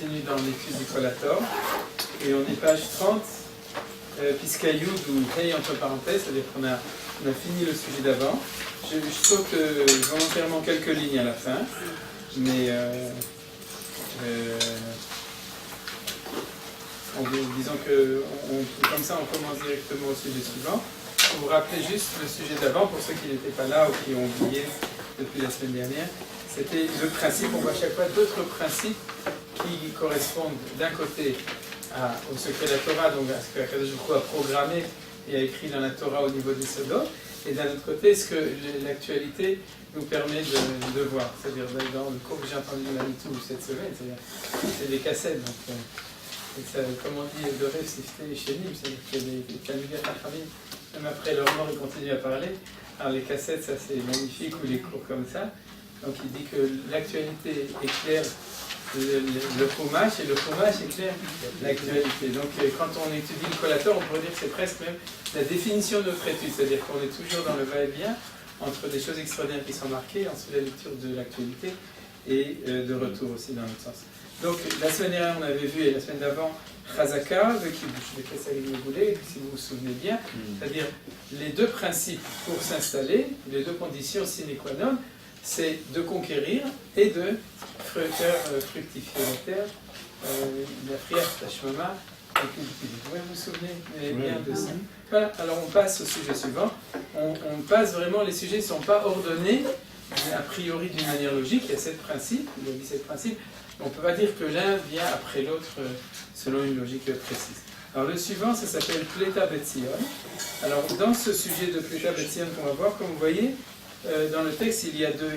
continue dans l'étude du collator. Et on est page 30, Piskayoud ou Hey entre parenthèses, c'est-à-dire qu'on a fini le sujet d'avant. Je saute volontairement quelques lignes à la fin, mais disons que comme ça on commence directement au sujet suivant. Pour vous rappeler juste le sujet d'avant, pour ceux qui n'étaient pas là ou qui ont oublié depuis la semaine dernière, c'était le principe, on voit à chaque fois d'autres principes qui correspondent d'un côté au secret de la Torah, donc à ce qu'Akadosh Baruch Hu a programmé et a écrit dans la Torah au niveau des sodotes, et d'un autre côté, ce que l'actualité nous permet de voir. C'est-à-dire, dans le cours que j'ai entendu de la MeToo cette semaine, c'est des cassettes, donc, comme on dit, de rêve, c'est chez nous, c'est-à-dire qu'il y a des Talmidei Chachamim, même après leur mort, ils continuent à parler. Alors les cassettes, ça c'est magnifique, ou les cours comme ça. Donc il dit que l'actualité éclaire le Chumash, et le Chumash éclaire l'actualité. Donc quand on étudie le collator, on pourrait dire que c'est presque même la définition de notre étude, c'est-à-dire qu'on est toujours dans le va-et-vient entre des choses extraordinaires qui sont marquées, ensuite la lecture de l'actualité, et de retour aussi dans l'autre sens. Donc la semaine dernière, on avait vu, et la semaine d'avant, Chazaka, de Kessalim Goulet, si vous vous souvenez bien, c'est-à-dire les deux principes pour s'installer, les deux conditions sine qua non, c'est de conquérir et de fructifier la terre, la prière, la shmama, vous vous souvenez bien de ça. Voilà, alors on passe au sujet suivant. On passe vraiment, les sujets ne sont pas ordonnés a priori d'une manière logique, il y a 7 principes, il y a 17 principes. On ne peut pas dire que l'un vient après l'autre selon une logique précise. Alors le suivant, ça s'appelle Pleta Betzion. Alors dans ce sujet de Pleta Betzion qu'on va voir, comme vous voyez, dans le texte il y a deux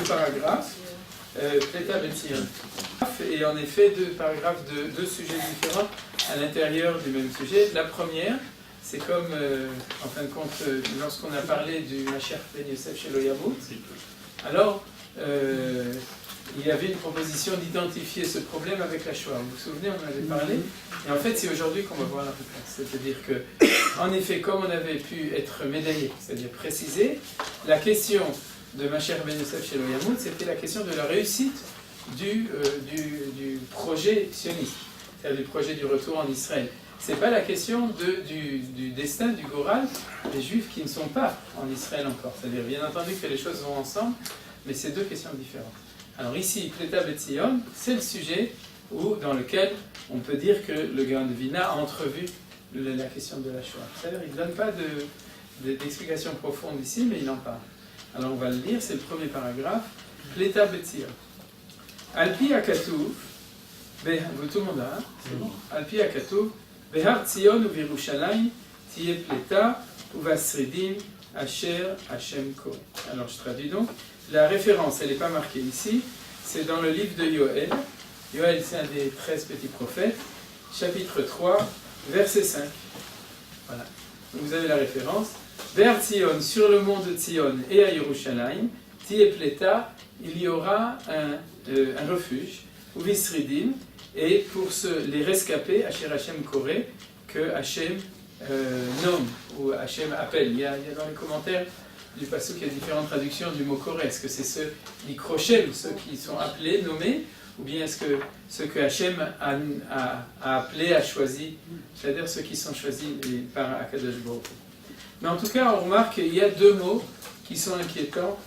paragraphes, Pleta Betzion. Et en effet, 2 paragraphes de 2 sujets différents à l'intérieur du même sujet. La première, c'est comme, en fin de compte, lorsqu'on a parlé du Mashiach ben Yosef chez Loyamut, alors il y avait une proposition d'identifier ce problème avec la Shoah. Vous vous souvenez, on en avait parlé. Et en fait, c'est aujourd'hui qu'on va voir la réponse. C'est-à-dire que, en effet, comme on avait pu être médaillé, c'est-à-dire précisé, la question de Mashiach ben Yosef chez Loyamut, c'était la question de la réussite du projet sioniste, c'est-à-dire du projet du retour en Israël. Ce n'est pas la question du destin, du Goral, des Juifs qui ne sont pas en Israël encore. C'est-à-dire, bien entendu, que les choses vont ensemble, mais c'est 2 questions différentes. Alors ici, Pleta Betzion, c'est le sujet dans lequel on peut dire que le Gaon de Vilna a entrevu la question de la Shoah. C'est-à-dire, il ne donne pas d'explication profonde ici, mais il en parle. Alors on va le lire, c'est le premier paragraphe. Pleta Betzion. Alpi Akatuv, tout le monde a, c'est bon. Alpi Akatuv, Behar Tzion ou Virushalayim, Tiye Pleta, ou Vasridim, Asher, Hashem Koré. Alors je traduis donc. La référence, elle n'est pas marquée ici, c'est dans le livre de Yoël. Yoël, c'est un des 13 petits prophètes, chapitre 3, verset 5. Voilà. Vous avez la référence. Vers Tzion, sur le mont de Tzion et à Yerushalayim, Tiye Pleta, il y aura un refuge, ou Visridim, et pour les rescapés, Asher Hashem Koré, que Hashem nomme, ou Hashem appelle. Il y a dans les commentaires du pasuk, il y a différentes traductions du mot Koré. Est-ce que c'est ceux l'Ikrochem, ceux qui sont appelés, nommés, ou bien est-ce que ceux que Hashem a appelés, a choisis, c'est-à-dire ceux qui sont choisis par Akadosh Baruch Hu. Mais en tout cas, on remarque qu'il y a 2 mots qui sont inquiétants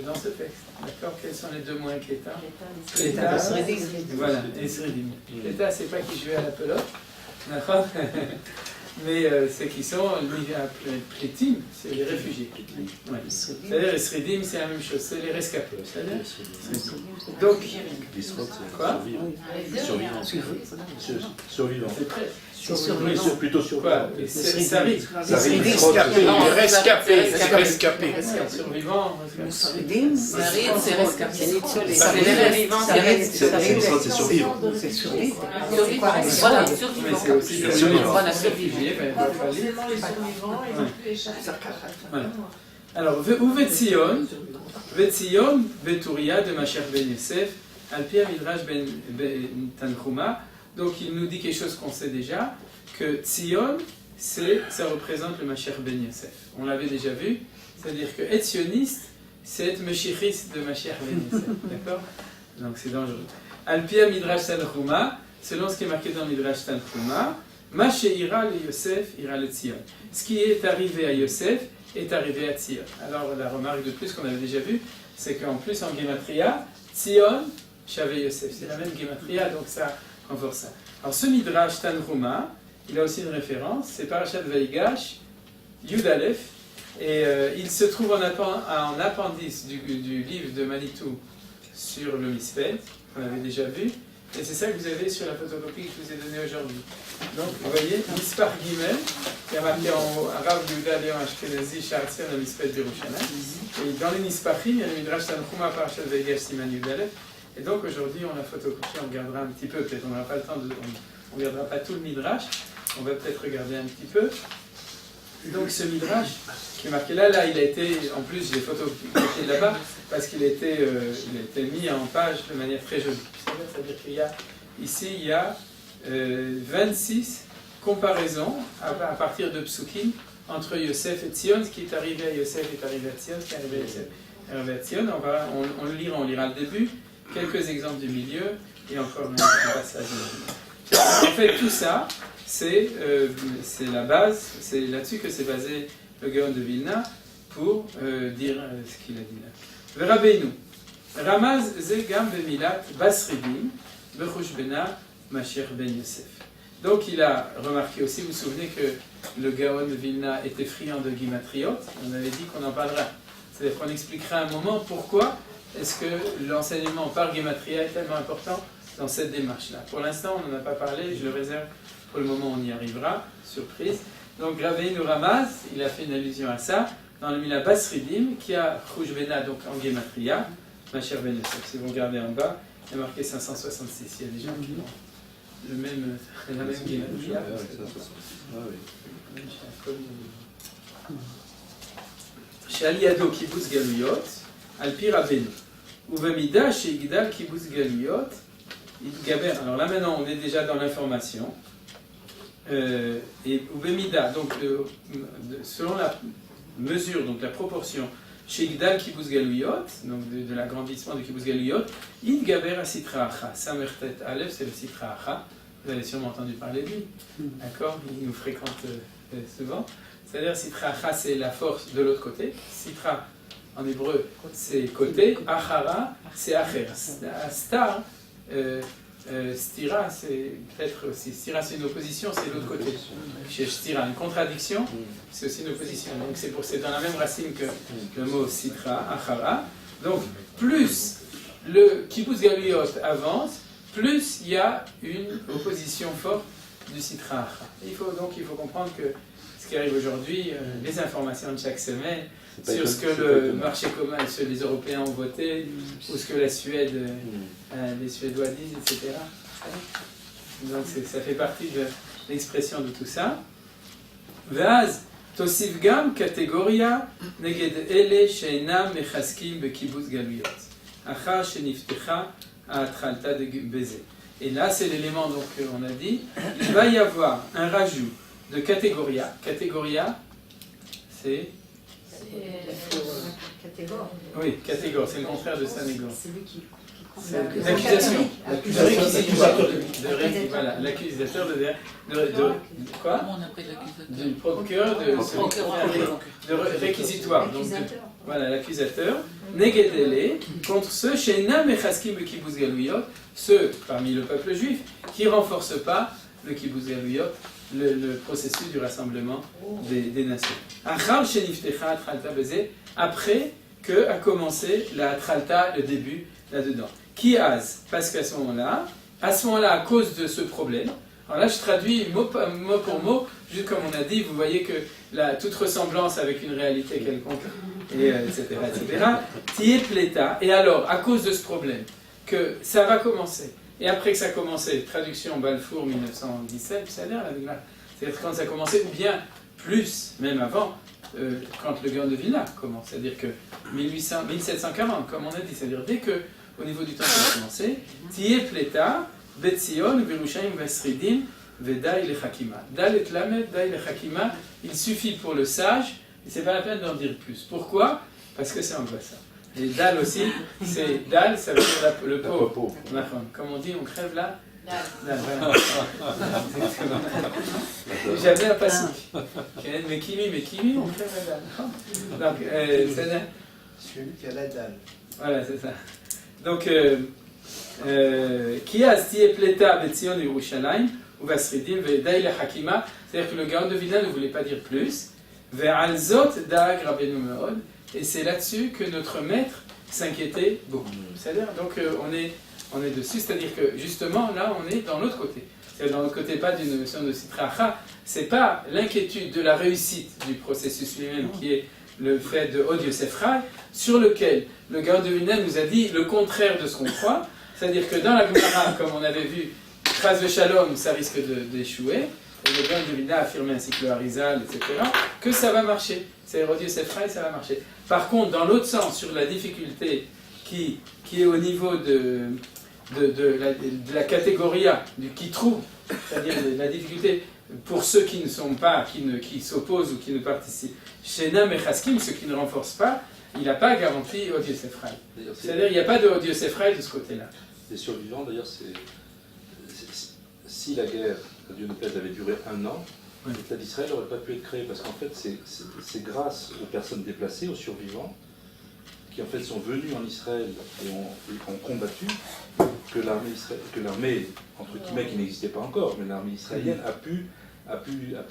dans ce texte. D'accord? Quels sont les 2 mots inquiétants? Pleta, voilà, et Sridim. Pleta, c'est pas qui jouait à la pelote, d'accord? Mais ceux qui sont Plétim, c'est les réfugiés. Ouais. C'est-à-dire les Sridim, c'est la même chose, c'est les rescapés. Donc, quoi? Survivants. C'est plutôt survivants. Ça arrive. Rescapés. Survivants. C'est rescapé. C'est survivre. C'est survivre. Voilà, survivant. Voilà, survivre. Forcément les survivants et non plus les chats. Voilà. Alors, ou Vetzion, Veturia de Mashiach ben Yosef, Al-Pi Midrash ben Tanchuma. Donc, il nous dit quelque chose qu'on sait déjà, que Tzion, ça représente le Mashiach ben Yosef. On l'avait déjà vu, c'est-à dire que être sioniste, c'est être Meshichiste de Mashiach ben Yosef. D'accord? Donc, c'est dangereux. Al-Pia Midrash Tanchuma, selon ce qui est marqué dans Midrash Tanchuma, Ma she'ira le Yosef, ira le Tzion. Ce qui est arrivé à Yosef est arrivé à Tzion. Alors la remarque de plus qu'on avait déjà vue, c'est qu'en plus en Gematria, Tzion, Shavé Yosef, c'est la même Gematria, donc ça renforce ça. Alors ce Midrash Tanchuma, il a aussi une référence, c'est Parashat Vaïgash, Yud Aleph, et il se trouve en appendice du livre de Manitou sur le Mispet, qu'on avait déjà vu, et c'est ça que vous avez sur la photocopie que je vous ai donnée aujourd'hui. Donc vous voyez, Mispar Gimel, qui est marqué en arabe Yehuda Léon Ashkenazi Shartzion le Mispet Birushalayim, et dans les Nispachim, il y a le Midrash Tanchuma Parashat Vaïgash Siman Yud Aleph, et donc aujourd'hui on a photocopié, on regardera un petit peu, peut-être on n'aura pas le temps de... On ne regardera pas tout le Midrash, on va peut-être regarder un petit peu. Donc ce Midrash qui est marqué là, il a été, en plus j'ai photocopié là-bas, parce qu'il a été mis en page de manière très jolie. C'est-à-dire qu'il y a, ici il y a 26 comparaisons à partir de Psukim entre Yosef et Tzion, ce qui est arrivé à Yosef est arrivé à Tzion, ce qui est arrivé à Yosef est arrivé à Tzion. On le lira, on lira le début, quelques exemples du milieu, et encore un passage. En fait, tout ça, c'est la base, c'est là-dessus que s'est basé le Gaon de Vilna pour dire ce qu'il a dit là. Verabbeinu, Ramaz Zegam Bemilat Basridim, Bechush Bena, Mashiach Ben Yosef. Donc il a remarqué aussi, vous vous souvenez que le Gaon de Vilna était friand de Gimatriot, on avait dit qu'on en parlera. C'est-à-dire qu'on expliquera un moment pourquoi est-ce que l'enseignement par Gematria est tellement important dans cette démarche-là. Pour l'instant, on n'en a pas parlé, je le réserve pour le moment où on y arrivera, surprise. Donc, Rabbeinu Ramaz, il a fait une allusion à ça, dans le Mila Basridim, qui a Chouchbena, donc en Gematria, Mashiach Ben Yosef. Si vous regardez en bas, il y a marqué 566. Il y a des gens qui ont la même Gematria. Chez Aliado Kibbutz Galuyot, Al-Pi Rabbeinu. Uvamida chez Igdal Kibbutz Galuyot, alors là maintenant on est déjà dans l'information. Et Ubemida, donc selon la mesure, donc la proportion, chez Igdal Kibbutz Galuyot, donc de l'agrandissement de Kibbutz Galuyot, Il Gaber à Sitra Acha. Samertet Aleph, c'est le Sitra Acha. Vous avez sûrement entendu parler de lui. D'accord? Il nous fréquente souvent. C'est-à-dire Sitra Acha, c'est la force de l'autre côté. Sitra, en hébreu, c'est côté. Achara, c'est Acher. Star. Stira, c'est peut-être aussi. Stira, c'est une opposition, c'est l'autre côté. Chez Stira, une contradiction, c'est aussi une opposition. Donc c'est dans la même racine que le mot Sitra, Achara. Donc plus le Kibbutz Galuyot avance, plus il y a une opposition forte du Sitra Achara. Il faut comprendre que ce qui arrive aujourd'hui, les informations de chaque semaine, sur ce que le marché commun, ce que les Européens ont voté, ou ce que la Suède, les Suédois disent, etc. Donc ça fait partie de l'expression de tout ça. Vaz, Tosif Gam, catégoria, Neged Ele, Sheina, Mechaskim, Bekibbutz Galuyot. Achar, Sheniftecha, Atralta de Beze. Et là, c'est l'élément donc on a dit. Il va y avoir un rajout de catégoria. Catégoria, c'est. Catégore. Oui, catégore, c'est le contraire de sanégor. C'est lui qui. C'est l'accusation. Voilà, l'accusateur de quoi? Comment on appelle l'accusateur? Du procureur de réquisitoire. Donc, voilà, l'accusateur. Negedele, contre ceux chez Nam et Chaskim le Kibbutz Galuyot, ceux parmi le peuple juif qui ne renforcent pas le Kibbutz Galuyot, le processus du rassemblement des nations. Achar sheniftecha atralta beze, après que a commencé la atralta, le début là-dedans. Qui az, parce qu'à ce moment-là, à cause de ce problème, alors là je traduis mot pour mot, juste comme on a dit, vous voyez que toute ressemblance avec une réalité quelconque, et, etc., t'y est pléta, et alors, à cause de ce problème, que ça va commencer, et après que ça a commencé, traduction Balfour 1917, c'est-à-dire quand ça a commencé, ou bien plus, même avant, quand le Gaon de Vilna commence, c'est-à-dire que 1740, comme on a dit, c'est-à-dire dès que, au niveau du temps ça a commencé, Tiye Pleta, Betzion, Virushaim, Vesridim, Vedaï le Hakima. Dalet Lamed, Daï le Hakima, il suffit pour le sage, et c'est pas la peine d'en dire plus. Pourquoi? Parce que c'est angoissant. Et Dal aussi, c'est Dal, ça veut dire le pot. Pot. Comme on dit, on crève là. Dal. Voilà. J'avais un passif. Mais Kimi, on crève la dalle. Donc, c'est là. Celui qui a la dalle. Voilà, c'est ça. Donc, qui a sti pleta betzion Yerushalayim ou vasridim ve'dai le hakima, c'est-à-dire que le Gaon de Vilna ne voulait pas dire plus. Ve'al zot da'ag Rabbeinu me'od, et c'est là-dessus que notre maître s'inquiétait beaucoup. C'est-à-dire, donc, on est dessus, c'est-à-dire que justement, là, on est dans l'autre côté. C'est-à-dire dans l'autre côté, pas d'une notion de sitracha, c'est pas l'inquiétude de la réussite du processus lui-même qui est le fait de Od Yosef Rai, sur lequel le Gaon de Vilna nous a dit le contraire de ce qu'on croit, c'est-à-dire que dans la Gemara, comme on avait vu, Chas Shalom, ça risque d'échouer, et le Gaon de Vilna affirmé ainsi que le Harizal, etc., que ça va marcher. C'est Od Yosef Rai, ça va marcher. Par contre, dans l'autre sens, sur la difficulté qui est au niveau de la catégorie A, du qui trouve, c'est-à-dire de la difficulté pour ceux qui ne sont pas, qui s'opposent ou qui ne participent. Chez Nam et Chaskim, ceux qui ne renforcent pas, il n'a pas garanti Od Yosef Rai. C'est-à-dire qu'il n'y a pas de Od Yosef Rai de ce côté-là. Les survivants, d'ailleurs, si la guerre, Dieu ne plaise, avait duré 1 an, l'État d'Israël n'aurait pas pu être créé, parce qu'en fait, c'est grâce aux personnes déplacées, aux survivants, qui en fait sont venus en Israël et ont combattu, que l'armée, entre guillemets, qui n'existait pas encore, mais l'armée israélienne a pu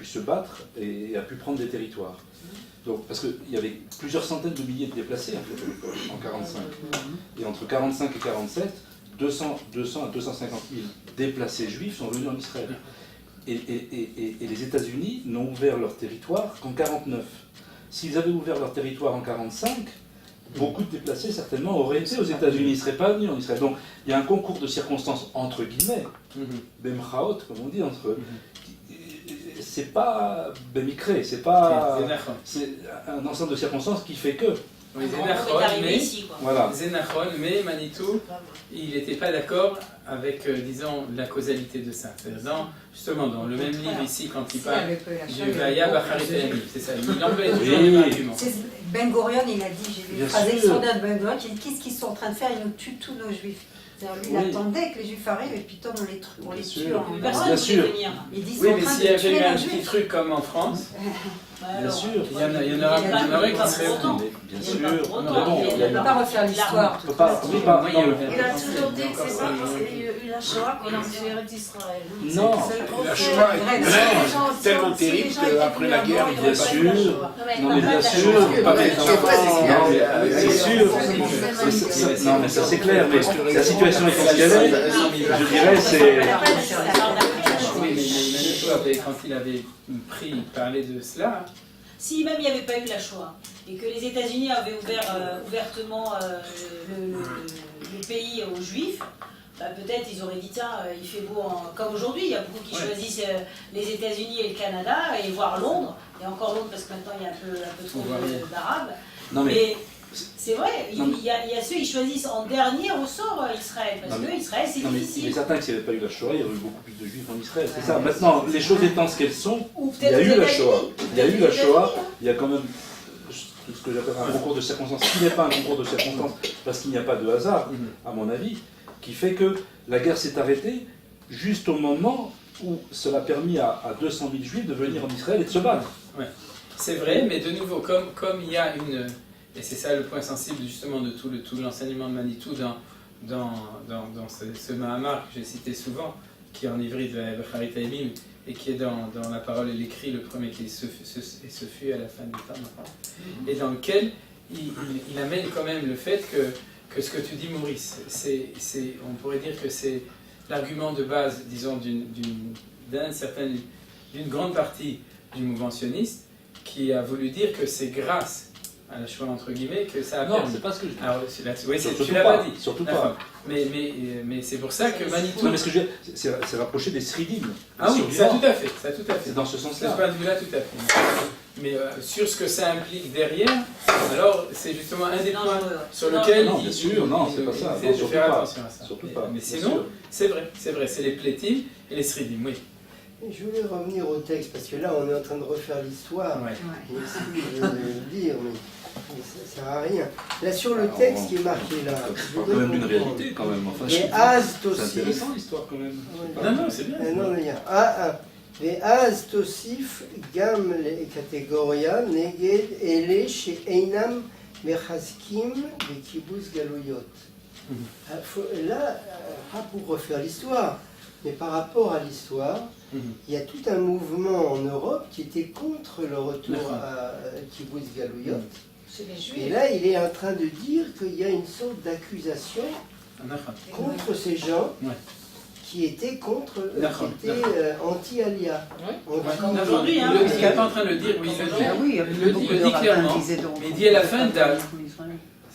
se battre et a pu prendre des territoires. Donc, parce qu'il y avait plusieurs centaines de milliers de déplacés en fait, en 1945. Et entre 1945 et 1947, 200 à 250 000 déplacés juifs sont venus en Israël. Et les États-Unis n'ont ouvert leur territoire qu'en 1949. S'ils avaient ouvert leur territoire en 1945, beaucoup de déplacés certainement auraient été aux États-Unis, ils ne seraient pas venus en Israël. Donc il y a un concours de circonstances entre guillemets, Bemchaot, comme on dit, c'est pas Bemikre, c'est pas. C'est un ensemble de circonstances qui fait que. Oui, Zénachon, mais Manitou, il n'était pas d'accord avec, disons, la causalité de ça. Justement, dans le même livre ici, quand il parle du Vaya Bacharit Ayamim, c'est ça, il embête toujours les arguments. Ben Gurion, il a dit, j'ai vu une phrase extraordinaire de Ben Gurion, il dit qu'est-ce qu'ils sont en train de faire, ils nous tuent tous nos juifs. Lui, il attendait que les juifs arrivent et puis on les tue en Personne bien ne sûr. venir. Il dit, Oui, mais s'il y avait eu un petit truc comme en France, Bien sûr. il y en aurait qui seraient venus. Bien sûr. On ne peut pas refaire l'histoire. On peut pas. Il a toujours dit que c'est pas parce qu'il y a eu la Shoah qu'on a tué d'Israël. Non. La Shoah est tellement terrible qu'après la guerre, Bien sûr. Non, mais bien sûr. C'est sûr. Non, mais ça c'est clair. Mais la situation est ce qu'elle est. Je dirais, c'est. Oui, mais Manitou, quand il avait parlé de cela. Si même il n'y avait pas eu la Shoah et que les États-Unis avaient ouvert ouvertement le pays aux Juifs, bah, peut-être ils auraient dit tiens, il fait beau, comme aujourd'hui, il y a beaucoup qui choisissent les États-Unis et le Canada et voire Londres, et encore Londres parce que maintenant il y a un peu trop d'Arabes. Mais c'est vrai, il y a ceux qui choisissent en dernier ressort Israël, parce que Israël c'est difficile. Il est certain que s'il n'y avait pas eu la Shoah, il y aurait eu beaucoup plus de juifs en Israël. C'est ça. Maintenant, les choses étant ce qu'elles sont, il y a eu la Shoah. Il y a eu la Shoah, il y a quand même ce que j'appelle un concours de circonstances, qui n'est pas un concours de circonstances, parce qu'il n'y a pas de hasard, à mon avis, qui fait que la guerre s'est arrêtée juste au moment où cela a permis à 200 000 juifs de venir en Israël et de se battre. Ouais. C'est vrai, mais de nouveau, comme il y a une... Et c'est ça le point sensible justement de tout l'enseignement de Manitou dans ce Mahamar que j'ai cité souvent, qui est en hybride Bacharit Ayamim, et qui est dans la parole et l'écrit, le premier qui est ce fut à la fin du temps, et dans lequel il amène quand même le fait que ce que tu dis, Maurice, on pourrait dire que c'est l'argument de base, disons, d'une grande partie du mouvement sioniste, qui a voulu dire que c'est grâce à la Shoah entre guillemets que ça a permis. Non, c'est pas ce que je dis. Alors, oui, tu l'as pas dit. Surtout pas. Mais c'est pour ça que Manitou... Non, mais ce que je veux dire, c'est rapprocher des Sridim. Ah oui, ça tout à fait. C'est dans ce sens-là. De ce point de vue-là, tout à fait. Mais sur ce que ça implique derrière, alors c'est justement un des points sur lequel non, bien sûr, non, c'est pas ça. Il faut faire attention à ça. Surtout pas. Mais sinon, c'est vrai, c'est les plétim et les sridim, oui. Je voulais revenir au texte, parce que là, on est en train de refaire l'histoire. Ouais. Mais si je veux le dire, mais Ça sert à rien. Là, sur le texte qui est marqué là, C'est quand même une réalité quand même. Enfin, et c'est Astosif. intéressant l'histoire quand même. Non, non, c'est bien. Non, il y a ואז תוסיף גם לקטגוריה נגד אלה שאינם מחזקים בקיבוץ גלויות. Là, pas pour refaire l'histoire, mais par rapport à l'histoire, il y a tout un mouvement en Europe qui était contre le retour à kibbutz galouyot. C'est les Et juifs. là, il est en train de dire qu'il y a une sorte d'accusation contre ces gens qui étaient contre, qui étaient anti-Alia. Aujourd'hui, hein. Il n'est pas en train de le dire, oui, il le dit. Ah oui, Il le dit clairement, mais il dit à la fin de date.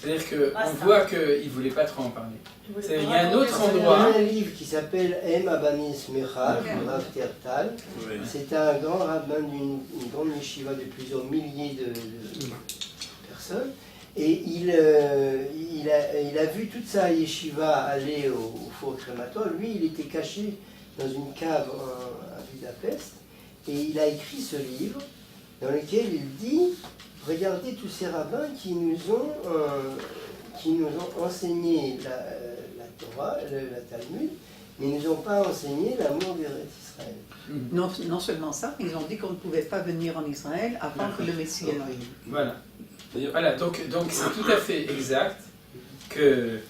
C'est-à-dire qu'on voit qu'il ne voulait pas trop en parler. Il y a un autre Il y endroit. a un livre qui s'appelle Em Abanis Mechal, de Rav Tertal. C'est un grand rabbin d'une grande yeshiva de plusieurs milliers de personnes. Et il a vu toute sa yeshiva aller au four crématoire. Lui, il était caché dans une cave à Budapest. Et il a écrit ce livre dans lequel il dit « Regardez tous ces rabbins qui nous ont enseigné la Torah, la Talmud, mais ils ne nous ont pas enseigné l'amour d'Eretz Israël. » Non seulement ça, ils ont dit qu'on ne pouvait pas venir en Israël avant que le Messie arrive. Voilà. Voilà, donc c'est tout à fait exact que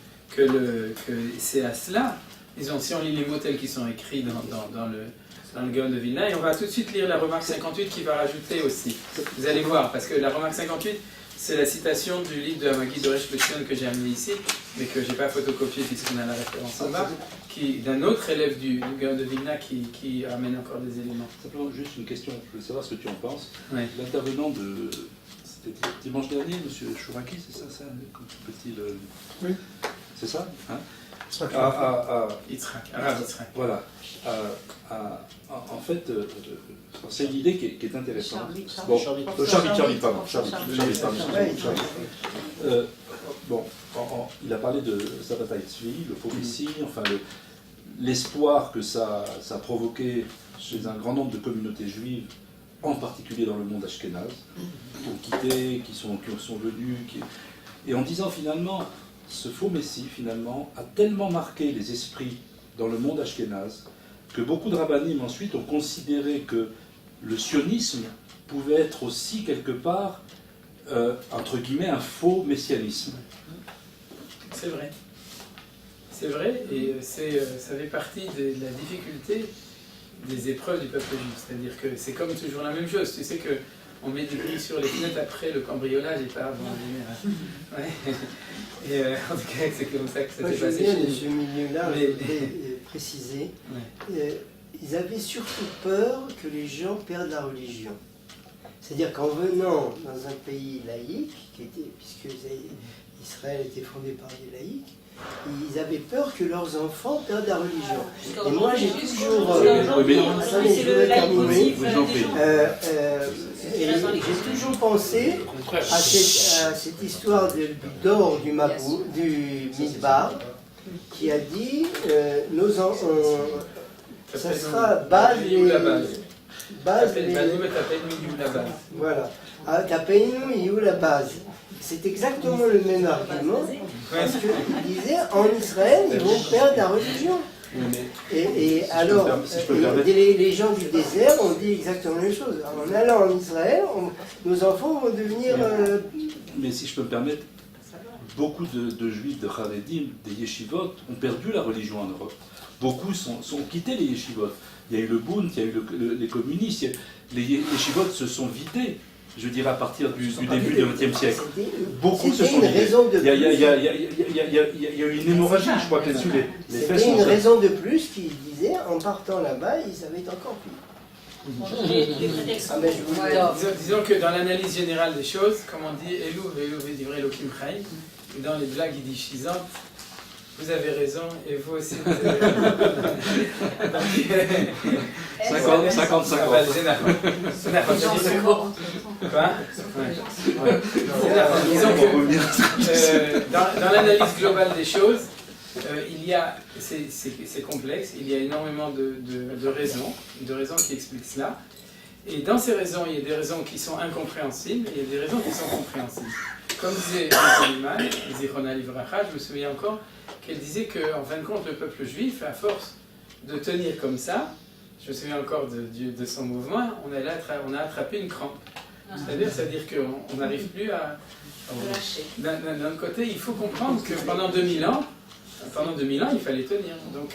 c'est à cela. Disons, si on lit les mots tels qu'ils sont écrits dans le Gaon de Vilna, et on va tout de suite lire la remarque 58 qui va rajouter aussi. Vous allez voir, parce que la remarque 58, c'est la citation du livre de Hamagi Doresh Petzion que j'ai amené ici, mais que je n'ai pas photocopié puisqu'on a la référence en bas, d'un autre élève du Gaon de Vilna qui amène encore des éléments. Simplement, juste une question, je veux savoir ce que tu en penses. Oui. L'intervenant de... C'était dimanche dernier, M. Chouraki, c'est ça, comme petit le... Oui. C'est ça, hein? Yitzhak, Arabe Yitzhak. Voilà. En fait, c'est une idée qui est intéressante. Charlie, pardon. Bon, il a parlé de Sabbatai Tzvi, le faux messie, enfin l'espoir que ça a provoqué chez un grand nombre de communautés juives, en particulier dans le monde ashkénaze, qui ont quitté, qui sont venus, et en disant finalement, ce faux messie finalement a tellement marqué les esprits dans le monde ashkénaze que beaucoup de rabbinim ensuite ont considéré que le sionisme pouvait être aussi quelque part, entre guillemets, un faux messianisme. C'est vrai. C'est vrai, et ça fait partie de la difficulté des épreuves du peuple juif. C'est-à-dire que c'est comme toujours la même chose. Tu sais qu'on met des grilles sur les fenêtres après le cambriolage et pas avant en général. Ouais. Et en tout cas, c'est comme ça que ça s'est passé. Je viens de ce milieu-là, je voudrais préciser. Ils avaient surtout peur que les gens perdent la religion. C'est-à-dire qu'en venant dans un pays laïque, puisque Israël était fondé par des laïcs, ils avaient peur que leurs enfants perdent la religion. Et moi, j'ai toujours... j'ai toujours pensé à cette histoire d'or du Midbar, qui a dit nos enfants, ça sera base voilà, Tapeinu Iou la base. C'est exactement le même argument, parce qu'il disait en Israël, ils vont perdre la religion. Et alors, les gens du désert ont dit exactement la même chose. En allant en Israël, nos enfants vont devenir... Mais si je peux me permettre, beaucoup de juifs, de Haredim, des yeshivot ont perdu la religion en Europe. Beaucoup sont quittés les yeshivot. Il y a eu le Bund, il y a eu les communistes, les yeshivot se sont vidés. Je dirais à partir du début du XXe siècle. Beaucoup se sont vidés. Il y a eu une hémorragie, je crois, là-dessus. C'était une raison de plus qui disait, en partant là-bas, ils avaient encore plus. Disons que dans l'analyse générale des choses, comme on dit, Elou vedivrei Elokim Chaim, dans les blagues yiddishisantes, vous avez raison, et vous aussi. 50-50. Quoi? Disons que dans l'analyse globale des choses, c'est complexe, il y a énormément de raisons qui expliquent cela. Et dans ces raisons, il y a des raisons qui sont incompréhensibles et il y a des raisons qui sont compréhensibles. comme disait Neyman, Zichronah Livracha, je me souviens encore qu'elle disait qu'en fin de compte, le peuple juif, à force de tenir comme ça, je me souviens encore de son mouvement, on a attrapé une crampe. C'est-à-dire qu'on n'arrive plus à lâcher. D'un autre côté, il faut comprendre que pendant 2000 ans, il fallait tenir. Donc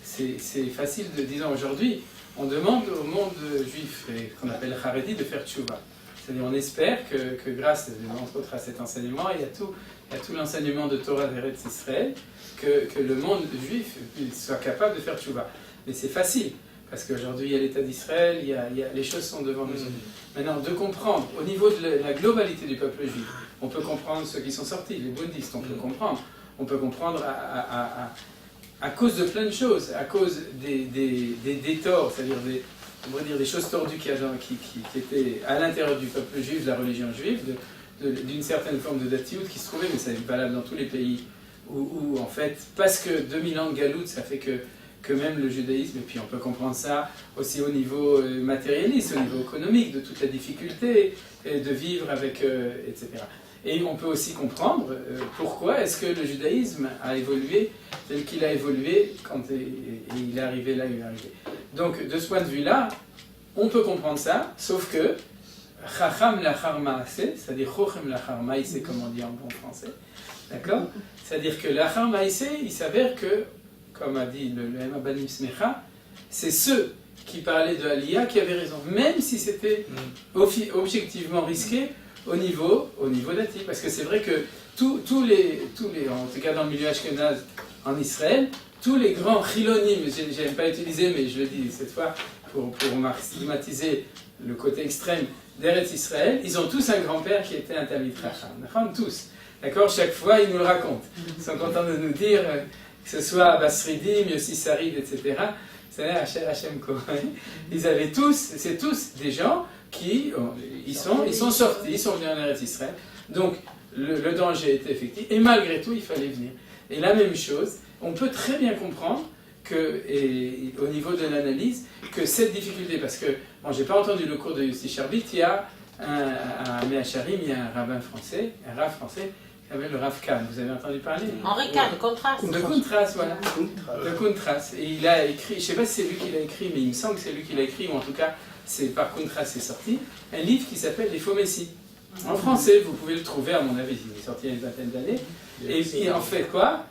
c'est facile de dire aujourd'hui, on demande au monde juif, qu'on appelle Haredi, de faire tchouva. C'est-à-dire on espère que grâce, entre autres, à cet enseignement, il y a tout l'enseignement de Torah d'Eretz Israël, que le monde juif soit capable de faire tchouva. Mais c'est facile, parce qu'aujourd'hui il y a l'État d'Israël, les choses sont devant nous. Maintenant, de comprendre, au niveau de la globalité du peuple juif, on peut comprendre ceux qui sont sortis, les bouddhistes, on peut comprendre. On peut comprendre à cause de plein de choses, à cause des torts, c'est-à-dire des choses tordues qui étaient à l'intérieur du peuple juif, de la religion juive, d'une certaine forme de datiout qui se trouvait, mais c'est valable dans tous les pays, où en fait, parce que 2000 ans de galoute, ça fait que même le judaïsme, et puis on peut comprendre ça aussi au niveau matérialiste, au niveau économique, de toute la difficulté de vivre avec, etc. Et on peut aussi comprendre pourquoi est-ce que le judaïsme a évolué tel qu'il a évolué quand il est arrivé là où il est arrivé. Donc, de ce point de vue-là, on peut comprendre ça, sauf que Chacham lachar ma'aseh, c'est-à-dire Chochem lachar ma'aseh, comme on dit en bon français, d'accord? C'est-à-dire que lachar ma'aseh, il s'avère que, comme a dit le Em Abanim Smecha, c'est ceux qui parlaient de Aliyah qui avaient raison, même si c'était objectivement risqué au niveau dati, parce que c'est vrai que tous les, en tout cas dans le milieu ashkénaze en Israël, tous les grands chilonim, j'aime pas utiliser, mais je le dis cette fois pour stigmatiser le côté extrême d'Eretz Israël, ils ont tous un grand-père qui était un Talmid Chacham, tous, d'accord? Chaque fois ils nous le racontent, ils sont contents de nous dire que ce soit Basridim, Yossi Sarid, etc. C'est Hachem Kohen. Ils avaient c'est tous des gens qui ils sont sortis, ils sont venus en Eretz Israël. Donc le danger était effectif et malgré tout il fallait venir. Et la même chose, on peut très bien comprendre au niveau de l'analyse que cette difficulté, parce que j'ai pas entendu le cours de Yossi Sharbit, il y a à Meacharim, il y a un rabbin français, un rav français qui s'appelle le Rav Kahn. Vous avez entendu parler? Henri Kahn, de Contraste. De Contraste, voilà. De Contraste. Et il a écrit, je sais pas si c'est lui qui l'a écrit, mais il me semble que c'est lui qui l'a écrit, ou en tout cas c'est par Contraste c'est sorti, un livre qui s'appelle Les Faux Messies. En français, vous pouvez le trouver, à mon avis, il est sorti il y a une vingtaine d'années. Et puis en fait quoi?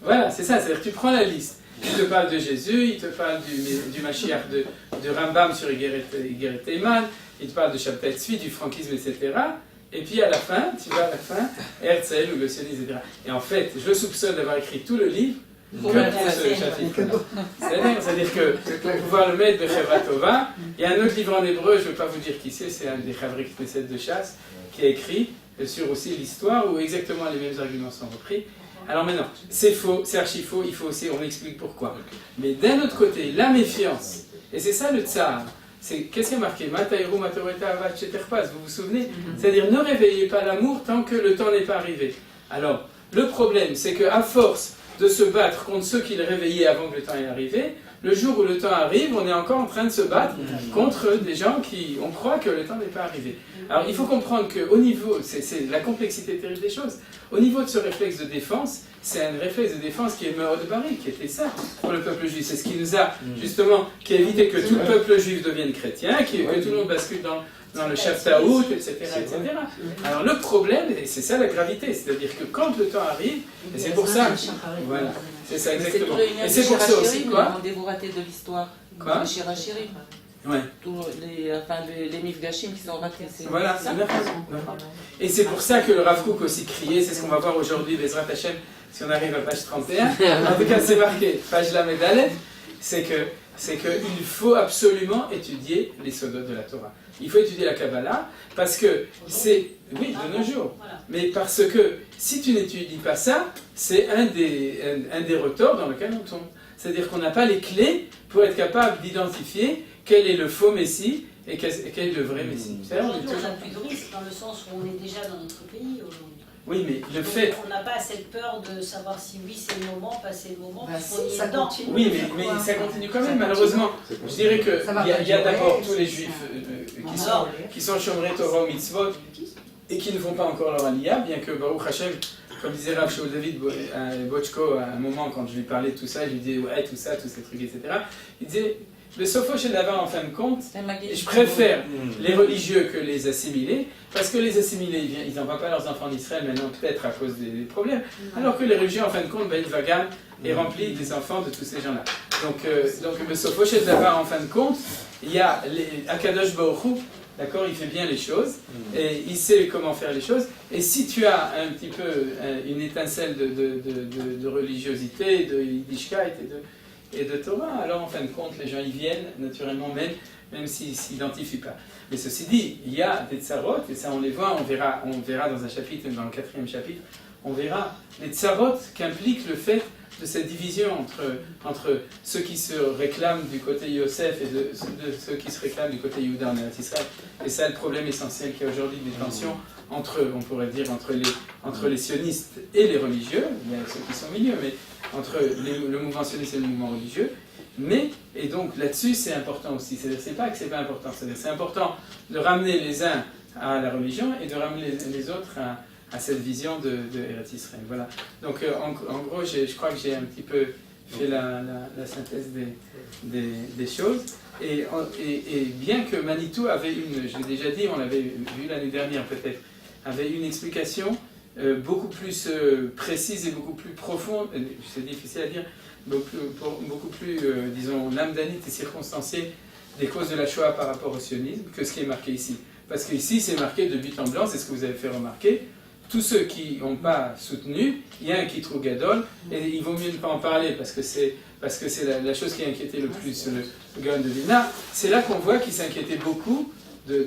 Voilà, c'est ça, c'est-à-dire que tu prends la liste. Il te parle de Jésus, il te parle du Mashiach de Rambam sur Igeret Teiman, il te parle de Shabtai Tzvi, du franquisme, etc. Et puis à la fin, tu vas à la fin, Herzl ou le sionisme, etc. Et en fait, je soupçonne d'avoir écrit tout le livre que pour ce chapitre. C'est-à-dire que pour pouvoir le mettre de Chevra Tova, il y a un autre livre en hébreu, je ne vais pas vous dire qui c'est un des Chavri Knesset de chasse, qui a écrit sur aussi l'histoire où exactement les mêmes arguments sont repris. Alors maintenant, c'est faux, c'est archi faux, il faut aussi, on explique pourquoi. Mais d'un autre côté, la méfiance, et c'est ça le tsar, c'est qu'est-ce qui est marqué? Matayru, matoreta, avat, cheterpas, vous vous souvenez? C'est-à-dire ne réveillez pas l'amour tant que le temps n'est pas arrivé. Alors, le problème, c'est qu'à force de se battre contre ceux qui le réveillaient avant que le temps ait arrivé, le jour où le temps arrive, on est encore en train de se battre contre des gens qui on croit que le temps n'est pas arrivé. Alors il faut comprendre qu'au niveau, c'est la complexité terrible des choses, au niveau de ce réflexe de défense, c'est un réflexe de défense qui est Meod Bari, qui était ça pour le peuple juif. C'est ce qui nous a justement, qui a évité que tout le peuple juif devienne chrétien, que tout le monde bascule dans le Shaftaout, etc., etc. Alors le problème, et c'est ça la gravité, c'est-à-dire que quand le temps arrive, et c'est pour ça, voilà, c'est ça exactement. Et c'est pour ça aussi, quoi? Vous ratez de l'histoire. Quoi? Les Shirachirim. Ouais. Tous les Mifgashim qui sont ratés. Voilà, c'est bien. Et c'est pour ça que le Rav Kook aussi criait, c'est ce qu'on va voir aujourd'hui, Bezrat Hashem, si on arrive à page 31. En tout cas, c'est marqué, page la Médalet, c'est qu'il faut absolument étudier les sodotes de la Torah. Il faut étudier la Kabbalah, parce que c'est, oui, de nos jours, mais parce que si tu n'étudies pas ça, c'est un des retorts dans lequel on tombe. C'est-à-dire qu'on n'a pas les clés pour être capable d'identifier quel est le faux Messie et quel est le vrai Messie. Aujourd'hui, on n'a plus de risque dans le sens où on est déjà dans notre pays aujourd'hui. Oui, mais le fait... On n'a pas cette peur de savoir si oui c'est le moment, pas c'est le moment, parce qu'on y est dedans. Oui, mais ça continue quand même, malheureusement. Je dirais qu'il y a d'abord tous les juifs qui sont Shomrei Torah Mitzvot, et qui ne font pas encore leur aliyah, bien que Baruch Hashem, comme disait Rav Shaul David Bochko, à un moment quand je lui parlais de tout ça, je lui disais ouais, tout ça, tous ces trucs, etc. Il disait, le Sofo chez Davar, en fin de compte, je préfère les religieux que les assimilés, parce que les assimilés, ils n'envoient pas leurs enfants d'Israël maintenant, peut-être à cause des problèmes, alors que les religieux, en fin de compte, Ben Vagan est rempli des enfants de tous ces gens-là. Donc le Sofo chez Davar, en fin de compte, il y a Akadosh Baruch Hu, d'accord, il fait bien les choses, et il sait comment faire les choses, et si tu as un petit peu une étincelle de religiosité, de Yiddishkeit et de Torah, alors en fin de compte, les gens y viennent naturellement, même s'ils ne s'identifient pas. Mais ceci dit, il y a des tsarot, et ça on les voit, on verra dans un chapitre, dans le 4e chapitre, on verra les tsarot qu'implique le fait de cette division entre ceux qui se réclament du côté Yosef et de ceux qui se réclament du côté Yehuda en Israël. Et c'est le problème essentiel qu'il y a aujourd'hui, des tensions on pourrait dire, entre les sionistes et les religieux, il y a ceux qui sont au milieu, mais entre le mouvement sioniste et le mouvement religieux. Et donc là-dessus, c'est important aussi. C'est pas que c'est pas important, c'est important de ramener les uns à la religion et de ramener les autres à cette vision de Eretz Israël. Voilà. Donc en gros, je crois que j'ai un petit peu fait la synthèse des choses. Et bien que Manitou avait je l'ai déjà dit, on l'avait vu l'année dernière peut-être, avait une explication beaucoup plus précise et beaucoup plus profonde, c'est difficile à dire, beaucoup plus, disons, lamdanite et circonstanciée des causes de la Shoah par rapport au sionisme que ce qui est marqué ici. Parce qu'ici, c'est marqué de but en blanc, c'est ce que vous avez fait remarquer. Tous ceux qui n'ont pas soutenu, il y a un qui trouve gadol, et il vaut mieux ne pas en parler parce que c'est la chose qui a inquiété le plus le Gaon de Vilna. C'est là qu'on voit qu'il s'inquiétait beaucoup de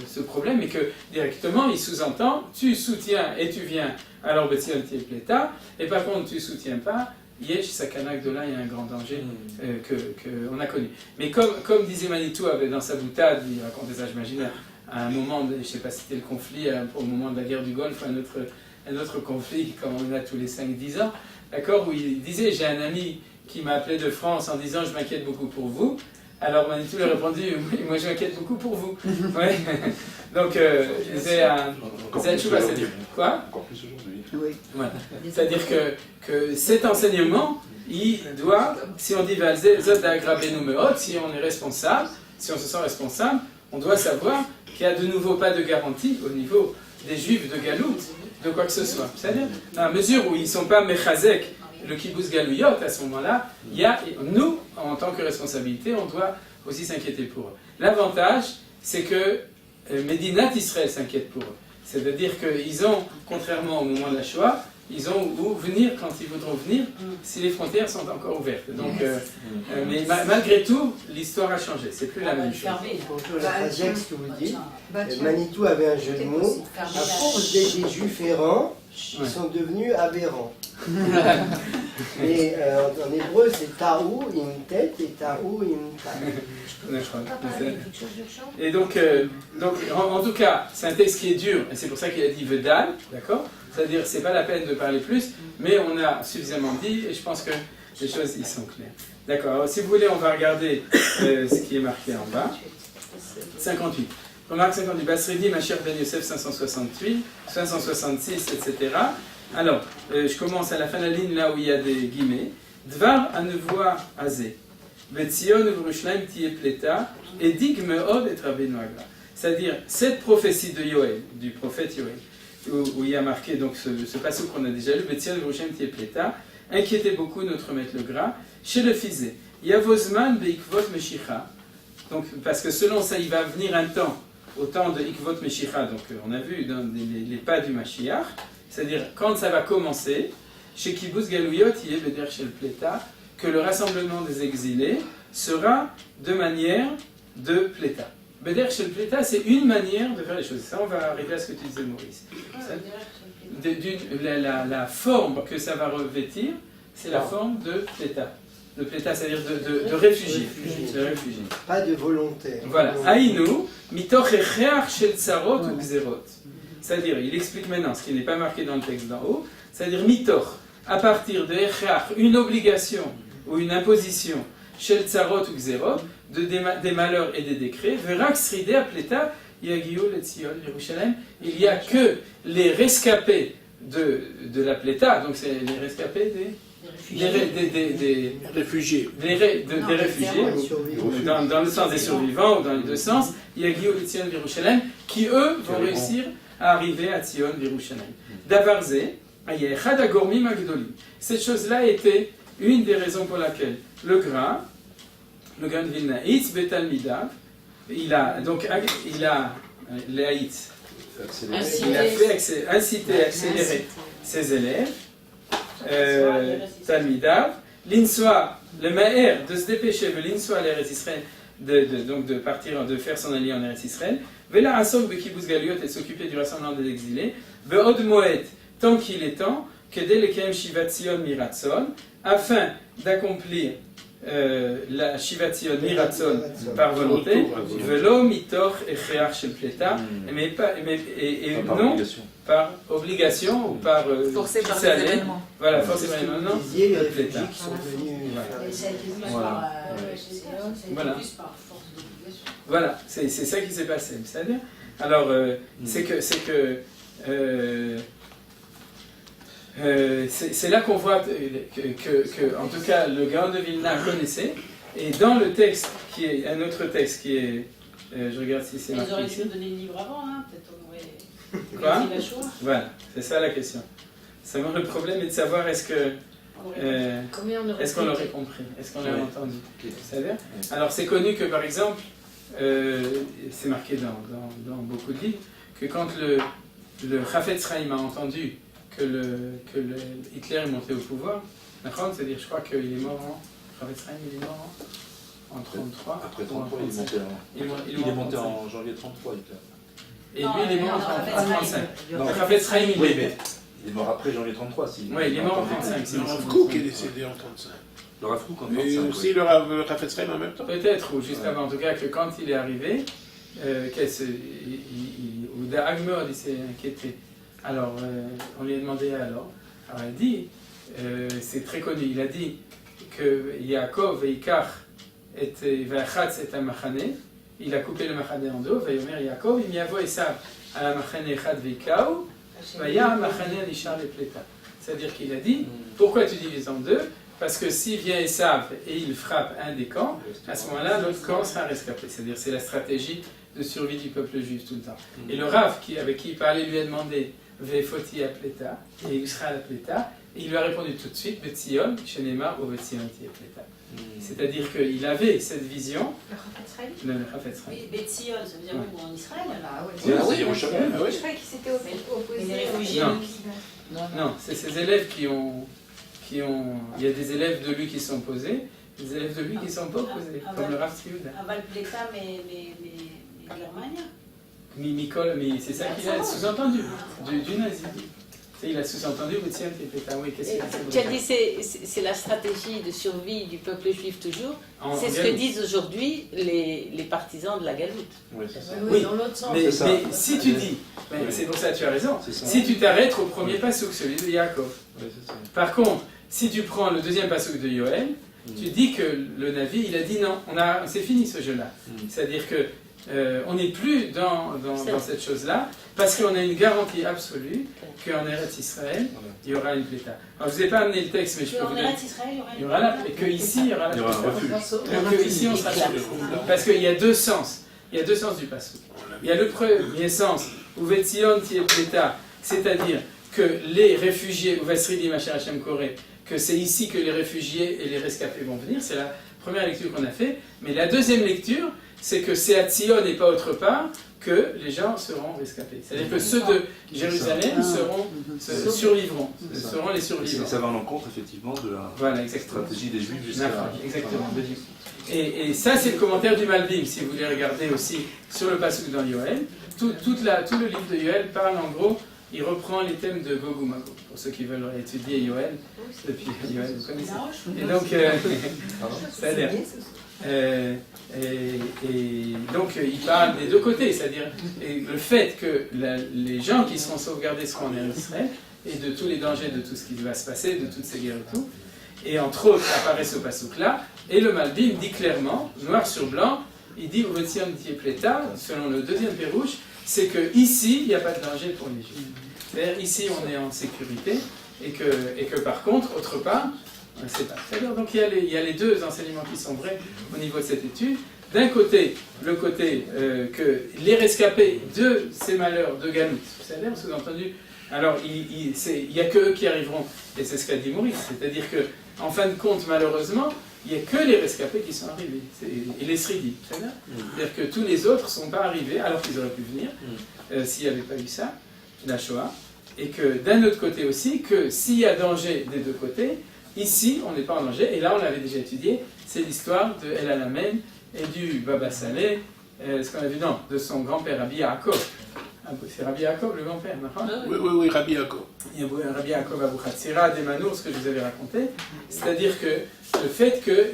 ce problème, et que directement il sous-entend, tu soutiens et tu viens, alors Betzion Tieh Pleta, et par contre tu ne soutiens pas, Yesh Sakana Gdola, il y a un grand danger qu'on a connu. Mais comme disait Manitou dans sa boutade, il racontait ça, j'imagine, à un moment, je ne sais pas si c'était le conflit, au moment de la guerre du Golfe, un autre conflit, comme on a tous les 5-10 ans, d'accord, où il disait, j'ai un ami qui m'a appelé de France en disant, je m'inquiète beaucoup pour vous. Alors Manitou lui a répondu, moi je m'inquiète beaucoup pour vous. Ouais. Donc, c'est quoi ? Encore plus aujourd'hui. Oui. Voilà. C'est-à-dire que cet enseignement, il doit, si on dit si on est responsable, si on se sent responsable, on doit savoir qu'il n'y a de nouveau pas de garantie au niveau des Juifs de Galout, de quoi que ce soit. C'est-à-dire, dans la mesure où ils ne sont pas Mechazek, le kibbutz Galouyot, à ce moment-là, nous, en tant que responsabilité, on doit aussi s'inquiéter pour eux. L'avantage, c'est que Médinat Israël s'inquiète pour eux. C'est-à-dire qu'ils ont, contrairement au moment de la Shoah, ils ont où venir quand ils voudront venir, si les frontières sont encore ouvertes. Donc, mais malgré tout, l'histoire a changé. C'est plus la même chose. Bonjour, la phrasique, ce que vous dites. Manitou avait un jeu de mots. À force des Juifs errants, ils sont devenus aberrants. Mais en hébreu, c'est Taou, im tet, et Taou, im tat. Et donc en tout cas, c'est un texte qui est dur, et c'est pour ça qu'il a dit Vedal, d'accord ? C'est-à-dire, c'est pas la peine de parler plus, mais on a suffisamment dit, et je pense que les choses y sont claires. D'accord, alors si vous voulez, on va regarder ce qui est marqué en bas. 58. Remarque 58. Basridi, ma chère Ben Yosef, 568, 566, etc. Alors, je commence à la fin de la ligne, là où il y a des guillemets. Dvar anevoa azé. Betzion uvrushlaim tieh pleta, edig meod et rabbeinu agra. C'est-à-dire, cette prophétie de Yoël, du prophète Yoël, où il y a marqué donc ce passage qu'on a déjà lu, Betzion uvrushlaim tieh pleta, inquiétait beaucoup notre maître le gras, chez le Fizé. Yavozman beikvot meshicha. Donc, parce que selon ça, il va venir un temps, au temps de Ikvot Meshicha, donc on a vu dans les pas du Mashiach, c'est-à-dire quand ça va commencer, chez Kibbutz Galouyot, il est Beder Shel Pleta, que le rassemblement des exilés sera de manière de Pleta. Beder Shel Pleta, c'est une manière de faire les choses. Ça, on va arriver à ce que tu disais, Maurice. La forme que ça va revêtir, c'est la forme de Pleta. De Pleta, c'est-à-dire de réfugiés. Pas de volontaire. Voilà. Aïnou, mitoch echeach shel tsarot ou gzerot. C'est-à-dire, il explique maintenant ce qui n'est pas marqué dans le texte d'en haut, c'est-à-dire mitoch, à partir de echeach, une obligation ou une imposition, shel tsarot ou gzerot, des malheurs et des décrets, verak sridé Pleta, Yagiou Letzion Yerushalem. Il n'y a que les rescapés de la Pléta, donc c'est les rescapés des réfugiés, dans le sens des survivants ou dans les deux sens, Yagiou Letzion Yerushalem, qui eux vont réussir à arriver à Tzion Yerushalem. Davarze, Ayechad Agormim Agdolim. Cette chose-là était une des raisons pour laquelle le Gra de Vilna, Itz Betalmidav, il a l'Aït, il a fait inciter, accélérer ses élèves, Talmidav, l'Insoi, le Maher, de se dépêcher, l'Insoi à l'Eretz Israël, donc de partir, de faire son allié en Eretz Israël, Vela Asok Bekibuz Galiot et s'occuper du rassemblement des exilés, Ve'od Moed, tant qu'il est temps, Kedel Ekem Shivat Zion Miratson, afin d'accomplir la Shivat Zion Miratson par volonté, Velo Mitor Echeach Shel Pleta, mais non par obligation ou par forcé par les événements. Voilà, forcé par les événements. Les réfugiés qui sont venus. Voilà, c'est ça qui s'est passé. C'est-à-dire, alors, c'est là qu'on voit que, en tout cas, le Gaon de Vilna connaissait, et dans le texte, qui est un autre texte qui est, je regarde si c'est marqué ici. Ils auraient dû donner le livre avant, hein, peut-être on aurait... Quoi ? Voilà, c'est ça la question. Seulement le problème est de savoir est-ce qu'on l'aurait compris, est-ce qu'on l'aurait entendu. C'est-à-dire ? Alors c'est connu que par exemple, c'est marqué dans beaucoup de livres, que quand le Chafetz Chaim a entendu que Hitler est monté au pouvoir, c'est-à-dire je crois qu'il est mort en... Chafetz Chaim il est mort en 33. Après 33, il est monté en janvier 33, Hitler. Et lui, il est mort en 35. Donc, Chafetz Chaim, il est mort après janvier 33. Oui, il est mort en 35. Le Rav Kook est décédé en 35. Le Rav Kook en 35. Et aussi le Rav Chafetz Chaim en même temps. Peut-être, ou juste avant. En tout cas, que quand il est arrivé, ou Agmor, il s'est inquiété. Alors, on lui a demandé alors. Alors, il a dit, c'est très connu, il a dit que Yaakov et Ikar étaient Vachatz et Amachane. Il a coupé le Machane en deux, Vayomer Yaakov, il y avo Esav à la Machane Echad Veikao, Vaya Machane Nishar le Pleta. C'est-à-dire qu'il a dit, pourquoi tu divises en deux ? Parce que si vient Esav et il frappe un des camps, à ce moment-là, l'autre camp sera rescapé. C'est-à-dire c'est la stratégie de survie du peuple juif tout le temps. Et le Rav, avec qui il parlait, lui a demandé Vefoti à Pleta, et Israël à Pleta, et il lui a répondu tout de suite, Betzion, Shenema ou Betzion Pleta. C'est-à-dire qu'il avait cette vision. Le Chafetz Chaim. Oui, Betzion, ça veut dire où en Israël Je croyais qu'il s'était opposé. Les réfugiés. Non, c'est ses élèves qui ont. Il y a des élèves de lui qui sont opposés, des élèves de lui qui ne sont pas opposés, comme le Rav Tzviuda. Aval Pleta, mais Germania. Mais c'est ça qu'il a sous-entendu, du nazi. Il a sous-entendu Betzion et Pleta. Oui, qu'est-ce qu'il a dit ? Tu as dit c'est la stratégie de survie du peuple juif toujours. C'est ce que disent aujourd'hui les partisans de la galoute. Oui, c'est ça. Oui, dans l'autre sens. mais si tu dis, c'est pour ça que tu as raison, si tu t'arrêtes au premier passouk, celui de Yaakov. Par contre, si tu prends le deuxième passouk de Yoël, tu dis que le Navi, il a dit non, c'est fini ce jeu-là. C'est-à-dire que on n'est plus dans cette chose-là, parce qu'on a une garantie absolue qu'en Eretz Israël, il y aura une pléta. Alors, je ne vous ai pas amené le texte, mais je peux vous dire. En Eretz Israël, il y aura la pléta. Et qu'ici, il y aura la pléta. un Que ici, on sera sauvé. Parce qu'il y a deux sens. Il y a deux sens du passouk. Il y a le premier sens, où Vetzion tiye pléta, c'est-à-dire que les réfugiés, ou Vasridi Macher Hashem Koré, que c'est ici que les réfugiés et les rescapés vont venir. C'est la première lecture qu'on a faite. Mais la deuxième lecture, c'est que c'est à Tzion et pas autre part que les gens seront rescapés. C'est-à-dire que ceux de Jérusalem survivront, seront les survivants. Ça va en l'encontre effectivement de la stratégie des Juifs jusqu'à... Exactement. Et ça, c'est le commentaire du Malbim, si vous voulez regarder aussi sur le passouk dans Yoël. Tout le livre de Yoël parle en gros, il reprend les thèmes de Gog ou Magog, pour ceux qui veulent étudier Yoël, depuis Yoël, vous connaissez. Et donc, c'est-à-dire... Et donc il parle des deux côtés, c'est-à-dire le fait que les gens qui seront sauvegardés seront en Israël et de tous les dangers de tout ce qui va se passer, de toutes ces guerres et tout. Et entre autres apparaît ce passouk-là, et le Malbim dit clairement, noir sur blanc, il dit Uvotzion Tiepleta, selon le deuxième Pérouche, c'est que ici, il n'y a pas de danger pour les Juifs. C'est-à-dire ici, on est en sécurité, et que par contre, autre part, c'est pas. C'est-à-dire, donc il y a les deux enseignements qui sont vrais au niveau de cette étude. D'un côté, le côté que les rescapés de ces malheurs de Galout, c'est-à-dire, sous-entendu, alors il n'y a que eux qui arriveront, et c'est ce qu'a dit Maurice, c'est-à-dire qu'en fin de compte, malheureusement, il n'y a que les rescapés qui sont arrivés, et les Sridis, c'est-à-dire que tous les autres ne sont pas arrivés, alors qu'ils auraient pu venir, s'il n'y avait pas eu ça, la Shoah, et que d'un autre côté aussi, que s'il y a danger des deux côtés, ici, on n'est pas en danger, et là, on l'avait déjà étudié, c'est l'histoire de El Alamein et du Baba Saleh, ce qu'on a vu, non, de son grand-père Rabbi Yaakov. C'est Rabbi Yaakov, le grand-père, non? Oui, Rabbi Yaakov. Il y a Rabbi Yaakov Abu Khatsira, des Manour, ce que je vous avais raconté. C'est-à-dire que le fait que,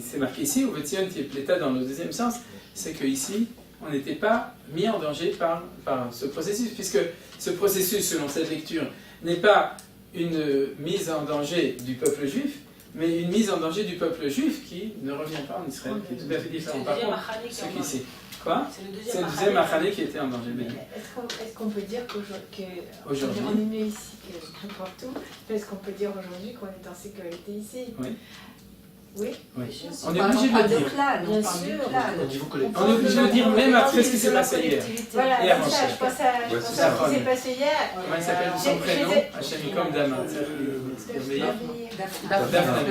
c'est marqué ici, ou Vetzion Tiepleta dans le deuxième sens, c'est qu'ici, on n'était pas mis en danger par ce processus, puisque ce processus, selon cette lecture, n'est pas une mise en danger du peuple juif, mais une mise en danger du peuple juif qui ne revient pas en Israël, qui est tout à fait différent. Par contre, ce qui ici. Quoi? C'est le deuxième Machané qui était en danger. Est-ce qu'on peut dire qu'aujourd'hui, on est mieux ici que n'importe où? Est-ce qu'on peut dire aujourd'hui qu'on est en sécurité ici? Oui. Oui. On est obligé de le dire. Bien sûr. On est obligé de le dire même après ce qui s'est passé hier. Voilà, Et avant ça, je pense à ce qui s'est passé hier. Comment il s'appelle son prénom? Hachemikom Dama.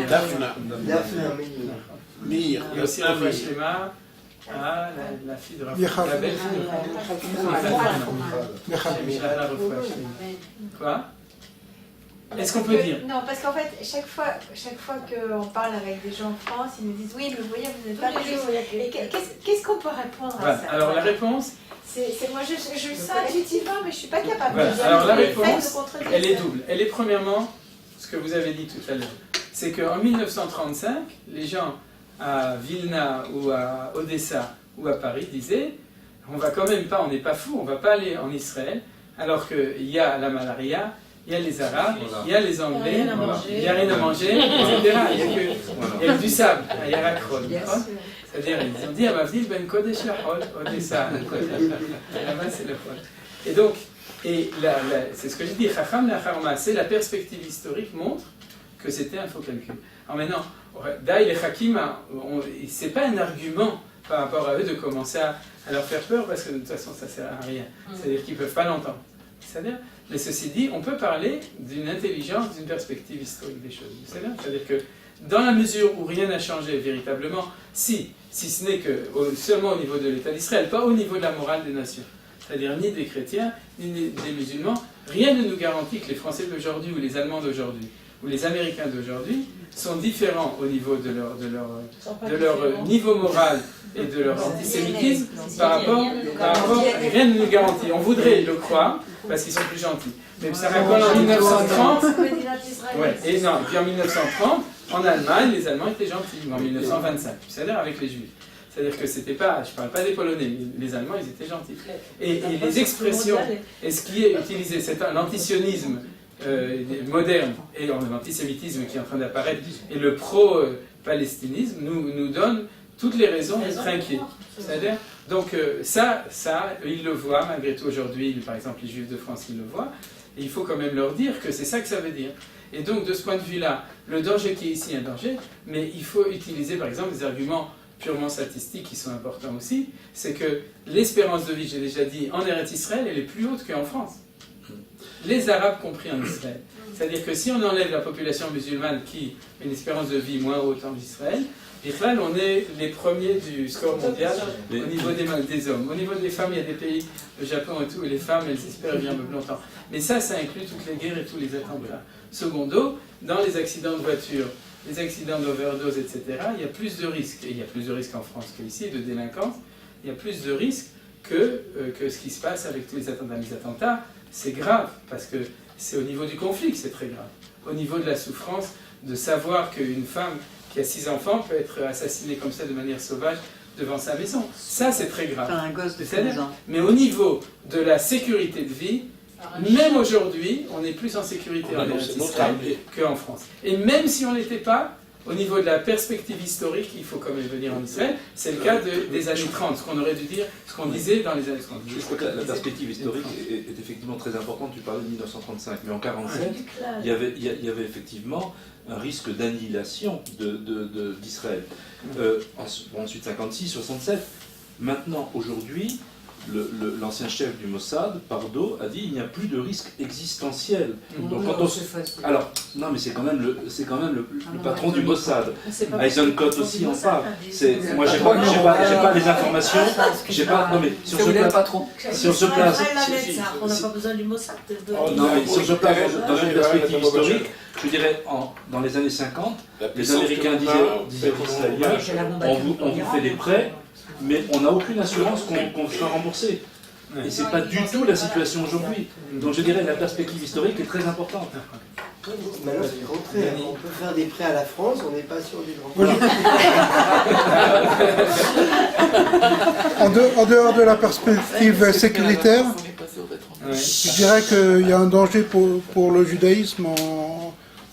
Daphna. Mir. Il y a aussi Rafa Shlema. Ah, la fille de Rafa. La belle fille de Rafa. Quoi? Est-ce qu'on peut dire? Non, parce qu'en fait, chaque fois qu'on parle avec des gens en France, ils nous disent oui, mais vous voyez, vous n'êtes pas juif. Et qu'est-ce qu'on peut répondre à ça? Alors la réponse, moi je le sens intuitivement, mais je ne suis pas capable de dire. Alors la réponse, elle est double. Elle est premièrement, ce que vous avez dit tout à l'heure, c'est qu'en 1935, les gens à Vilna ou à Odessa ou à Paris disaient on va quand même pas, on n'est pas fou, on ne va pas aller en Israël, alors qu'il y a la malaria, il y a les Arabes, il y a les Anglais, il n'y a rien à manger, etc. Il y a que du sable, il y a la crone. C'est-à-dire, ils ont dit à Mavdil ben Kodesh la Hol, Odessa. Là-bas, c'est le Hol. Et donc, c'est ce que j'ai dit, Chacham la Charma, c'est la perspective historique montre que c'était un faux calcul. Alors maintenant, Daï les Hakim, c'est pas un argument par rapport à eux de commencer à leur faire peur, parce que de toute façon, ça ne sert à rien. C'est-à-dire qu'ils ne peuvent pas l'entendre. C'est-à-dire, mais ceci dit, on peut parler d'une intelligence, d'une perspective historique des choses. C'est-à-dire que dans la mesure où rien n'a changé véritablement, si ce n'est que seulement au niveau de l'État d'Israël, pas au niveau de la morale des nations, c'est-à-dire ni des chrétiens, ni des musulmans, rien ne nous garantit que les Français d'aujourd'hui ou les Allemands d'aujourd'hui ou les Américains d'aujourd'hui sont différents au niveau de leur niveau moral et de leur antisémitisme par rapport rien ne nous garantit. On voudrait le croire parce qu'ils sont plus gentils. Mais ça raconte en 1930. Et puis en 1930, en Allemagne, les Allemands étaient gentils. En 1925, c'est-à-dire avec les Juifs. C'est-à-dire que c'était pas, je ne parle pas des Polonais, mais les Allemands, ils étaient gentils. Et les expressions, et ce qui est utilisé, c'est l'antisionisme moderne et l'antisémitisme qui est en train d'apparaître et le pro-palestinisme nous donne toutes les raisons d'être inquiets. C'est-à-dire, donc ça, ils le voient malgré tout aujourd'hui, par exemple les Juifs de France, ils le voient, et il faut quand même leur dire que c'est ça que ça veut dire. Et donc de ce point de vue-là, le danger qui est ici est un danger, mais il faut utiliser par exemple des arguments purement statistiques qui sont importants aussi, c'est que l'espérance de vie, j'ai déjà dit, en Eretz Israël, elle est plus haute qu'en France. Les Arabes compris en Israël. C'est-à-dire que si on enlève la population musulmane qui a une espérance de vie moins haute en Israël, on est les premiers du score mondial au niveau des hommes. Au niveau des femmes, il y a des pays, le Japon et tout, où les femmes, elles espèrent bien plus longtemps. Mais ça inclut toutes les guerres et tous les attentats. Secondo, dans les accidents de voiture, les accidents d'overdose, etc., il y a plus de risques. Et il y a plus de risques en France qu'ici, de délinquance. Il y a plus de risques que ce qui se passe avec tous les attentats. Les attentats, c'est grave, parce que c'est au niveau du conflit que c'est très grave. Au niveau de la souffrance, de savoir qu'une femme qui a 6 enfants peut être assassinée comme ça de manière sauvage devant sa maison. Ça, c'est très grave. Un gosse de 16 ans. Mais au niveau de la sécurité de vie, même aujourd'hui, on est plus en sécurité en Israël qu'en France. Et même si on n'était pas, au niveau de la perspective historique, il faut quand même venir en Israël. C'est le cas des années 30, ce qu'on aurait dû dire, ce qu'on disait dans les années 30. Je crois que la perspective historique est effectivement très importante. Tu parlais de 1935, mais en 1947, il y avait effectivement un risque d'annihilation d'Israël. Ensuite 56, 67. Maintenant, aujourd'hui, l'ancien chef du Mossad, Pardo, a dit il n'y a plus de risque existentiel. Donc, quand on... Alors, non, mais c'est quand même le patron du Mossad. Eisenkot aussi en parle. Moi, j'ai pas les informations. Non, mais si on se place, on n'a pas besoin du Mossad. Non, mais si on se place dans une perspective historique, je dirais dans les années 50, les Américains disaient aux Israéliens on vous fait des prêts, mais on n'a aucune assurance qu'on sera remboursé. Et ce n'est pas du tout la situation aujourd'hui. Donc je dirais que la perspective historique est très importante. Maintenant c'est le contraire. On peut faire des prêts à la France, on n'est pas sûr des grands prêts. En dehors de la perspective sécuritaire, je dirais qu'il y a un danger pour le judaïsme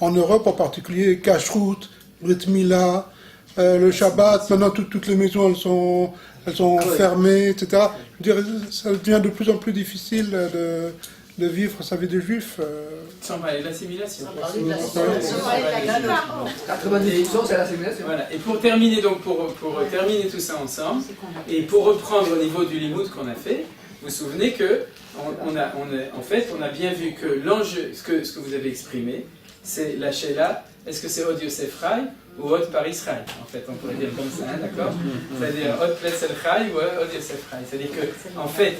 en Europe, en particulier Kashrut, Brit Mila, le Shabbat. Maintenant toutes les maisons elles sont fermées, etc. Je dirais ça devient de plus en plus difficile de vivre sa vie de juif. Sans parler de l'assimilation. 90% c'est l'assimilation. Voilà. Et pour terminer, donc pour terminer tout ça ensemble, et pour reprendre au niveau du limoud qu'on a fait, vous vous souvenez que on a bien vu que l'enjeu, ce que vous avez exprimé, c'est la Sheila, est-ce que c'est Od Yosef Rai ou Od par Israël? En fait, on pourrait dire comme ça, d'accord? C'est-à-dire Od Pletzel Rai ou Od Yosef Rai. C'est-à-dire que, en fait,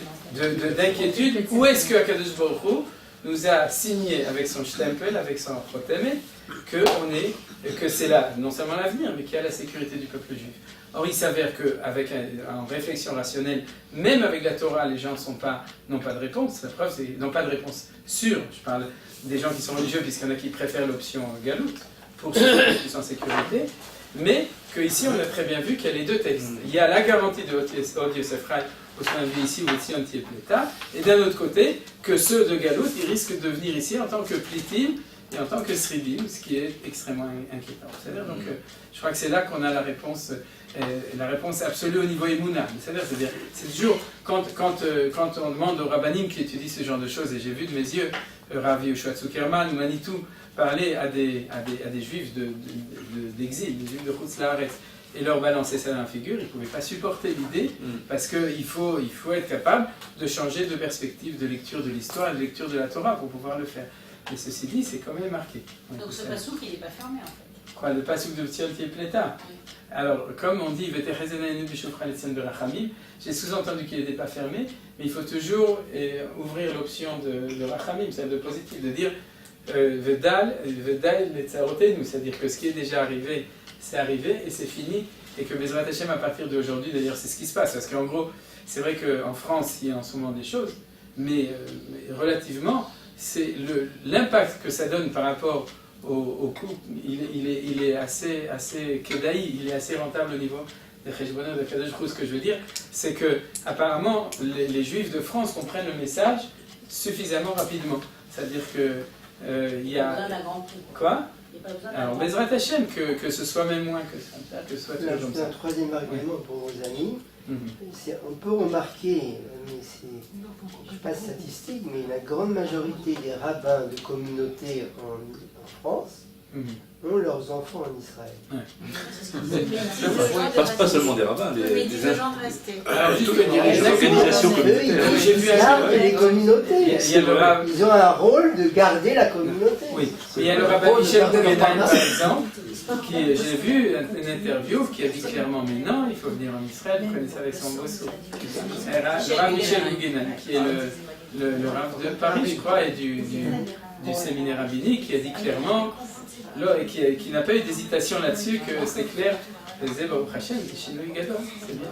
d'inquiétude, où est-ce que Akadosh Baruch Hu nous a signé avec son Stempel, avec son Protémé, que c'est là, non seulement l'avenir, mais qu'il y a la sécurité du peuple juif. Or, il s'avère qu'avec en réflexion rationnelle, même avec la Torah, les gens n'ont pas de réponse. La preuve, c'est qu'ils n'ont pas de réponse sûre. Je parle des gens qui sont religieux, puisqu'il y en a qui préfèrent l'option Galout, pour ceux qui sont en sécurité, mais qu'ici, on a très bien vu qu'il y a les deux textes. Il y a la garantie de Od Yosef Rai, au sein de ici, ou ici, Anti-Pleta, et d'un autre côté, que ceux de Galout, ils risquent de venir ici en tant que Plitim, et en tant que Sridim, ce qui est extrêmement inquiétant. C'est-à-dire, donc, je crois que c'est là qu'on a la réponse absolue au niveau Emouna. C'est-à-dire, c'est toujours, quand on demande aux rabbinim qui étudient ce genre de choses, et j'ai vu de mes yeux Rav Yehoshua Zuckerman ou Manitou parler à des juifs d'exil, des juifs de Chutz Laaretz, et leur balancer ça dans la figure, ils ne pouvaient pas supporter l'idée, parce qu'il faut être capable de changer de perspective de lecture de l'histoire et de lecture de la Torah pour pouvoir le faire. Mais ceci dit, c'est quand même marqué. Donc ce pasouk, il n'est pas fermé en fait. Quoi, le pasouk de Tzion Pleta. Alors, comme on dit, j'ai sous-entendu qu'il n'était pas fermé, mais il faut toujours ouvrir l'option de Rachamim, celle de positif, de dire Vedal, nous, c'est-à-dire que ce qui est déjà arrivé, c'est arrivé et c'est fini, et que Bezrat Hashem, à partir d'aujourd'hui, d'ailleurs, c'est ce qui se passe, parce qu'en gros, c'est vrai qu'en France, il y a en ce moment des choses, mais relativement, c'est l'impact que ça donne par rapport au coût, il est assez kedaï, il est assez rentable au niveau des cheshbonot de Kadosh Hu. Ce que je veux dire, c'est que apparemment les Juifs de France comprennent le message suffisamment rapidement. C'est-à-dire que il y a quoi? Alors Bezrat Hashem, que ce soit même moins que ça, que ce soit toujours comme ça. Un troisième argument pour vos amis. On peut remarquer, mais je ne sais pas statistique, mais la grande majorité des rabbins de communautés en France ont leurs enfants en Israël. Pas seulement des rabbins, des organisations communautaires. Les communautés. Ils ont un rôle de garder la communauté. Oui, il y a le rabbin Michel Guggenheim, par exemple, j'ai vu une interview qui a dit clairement, mais non, il faut venir en Israël, vous connaissez Alexandre Bosso. Le rabbin Michel Guggenheim, qui est le rabbin de Paris, je crois, et du séminaire rabbinique, qui a dit clairement, et qui n'a pas eu d'hésitation là-dessus, que c'est clair, c'est bien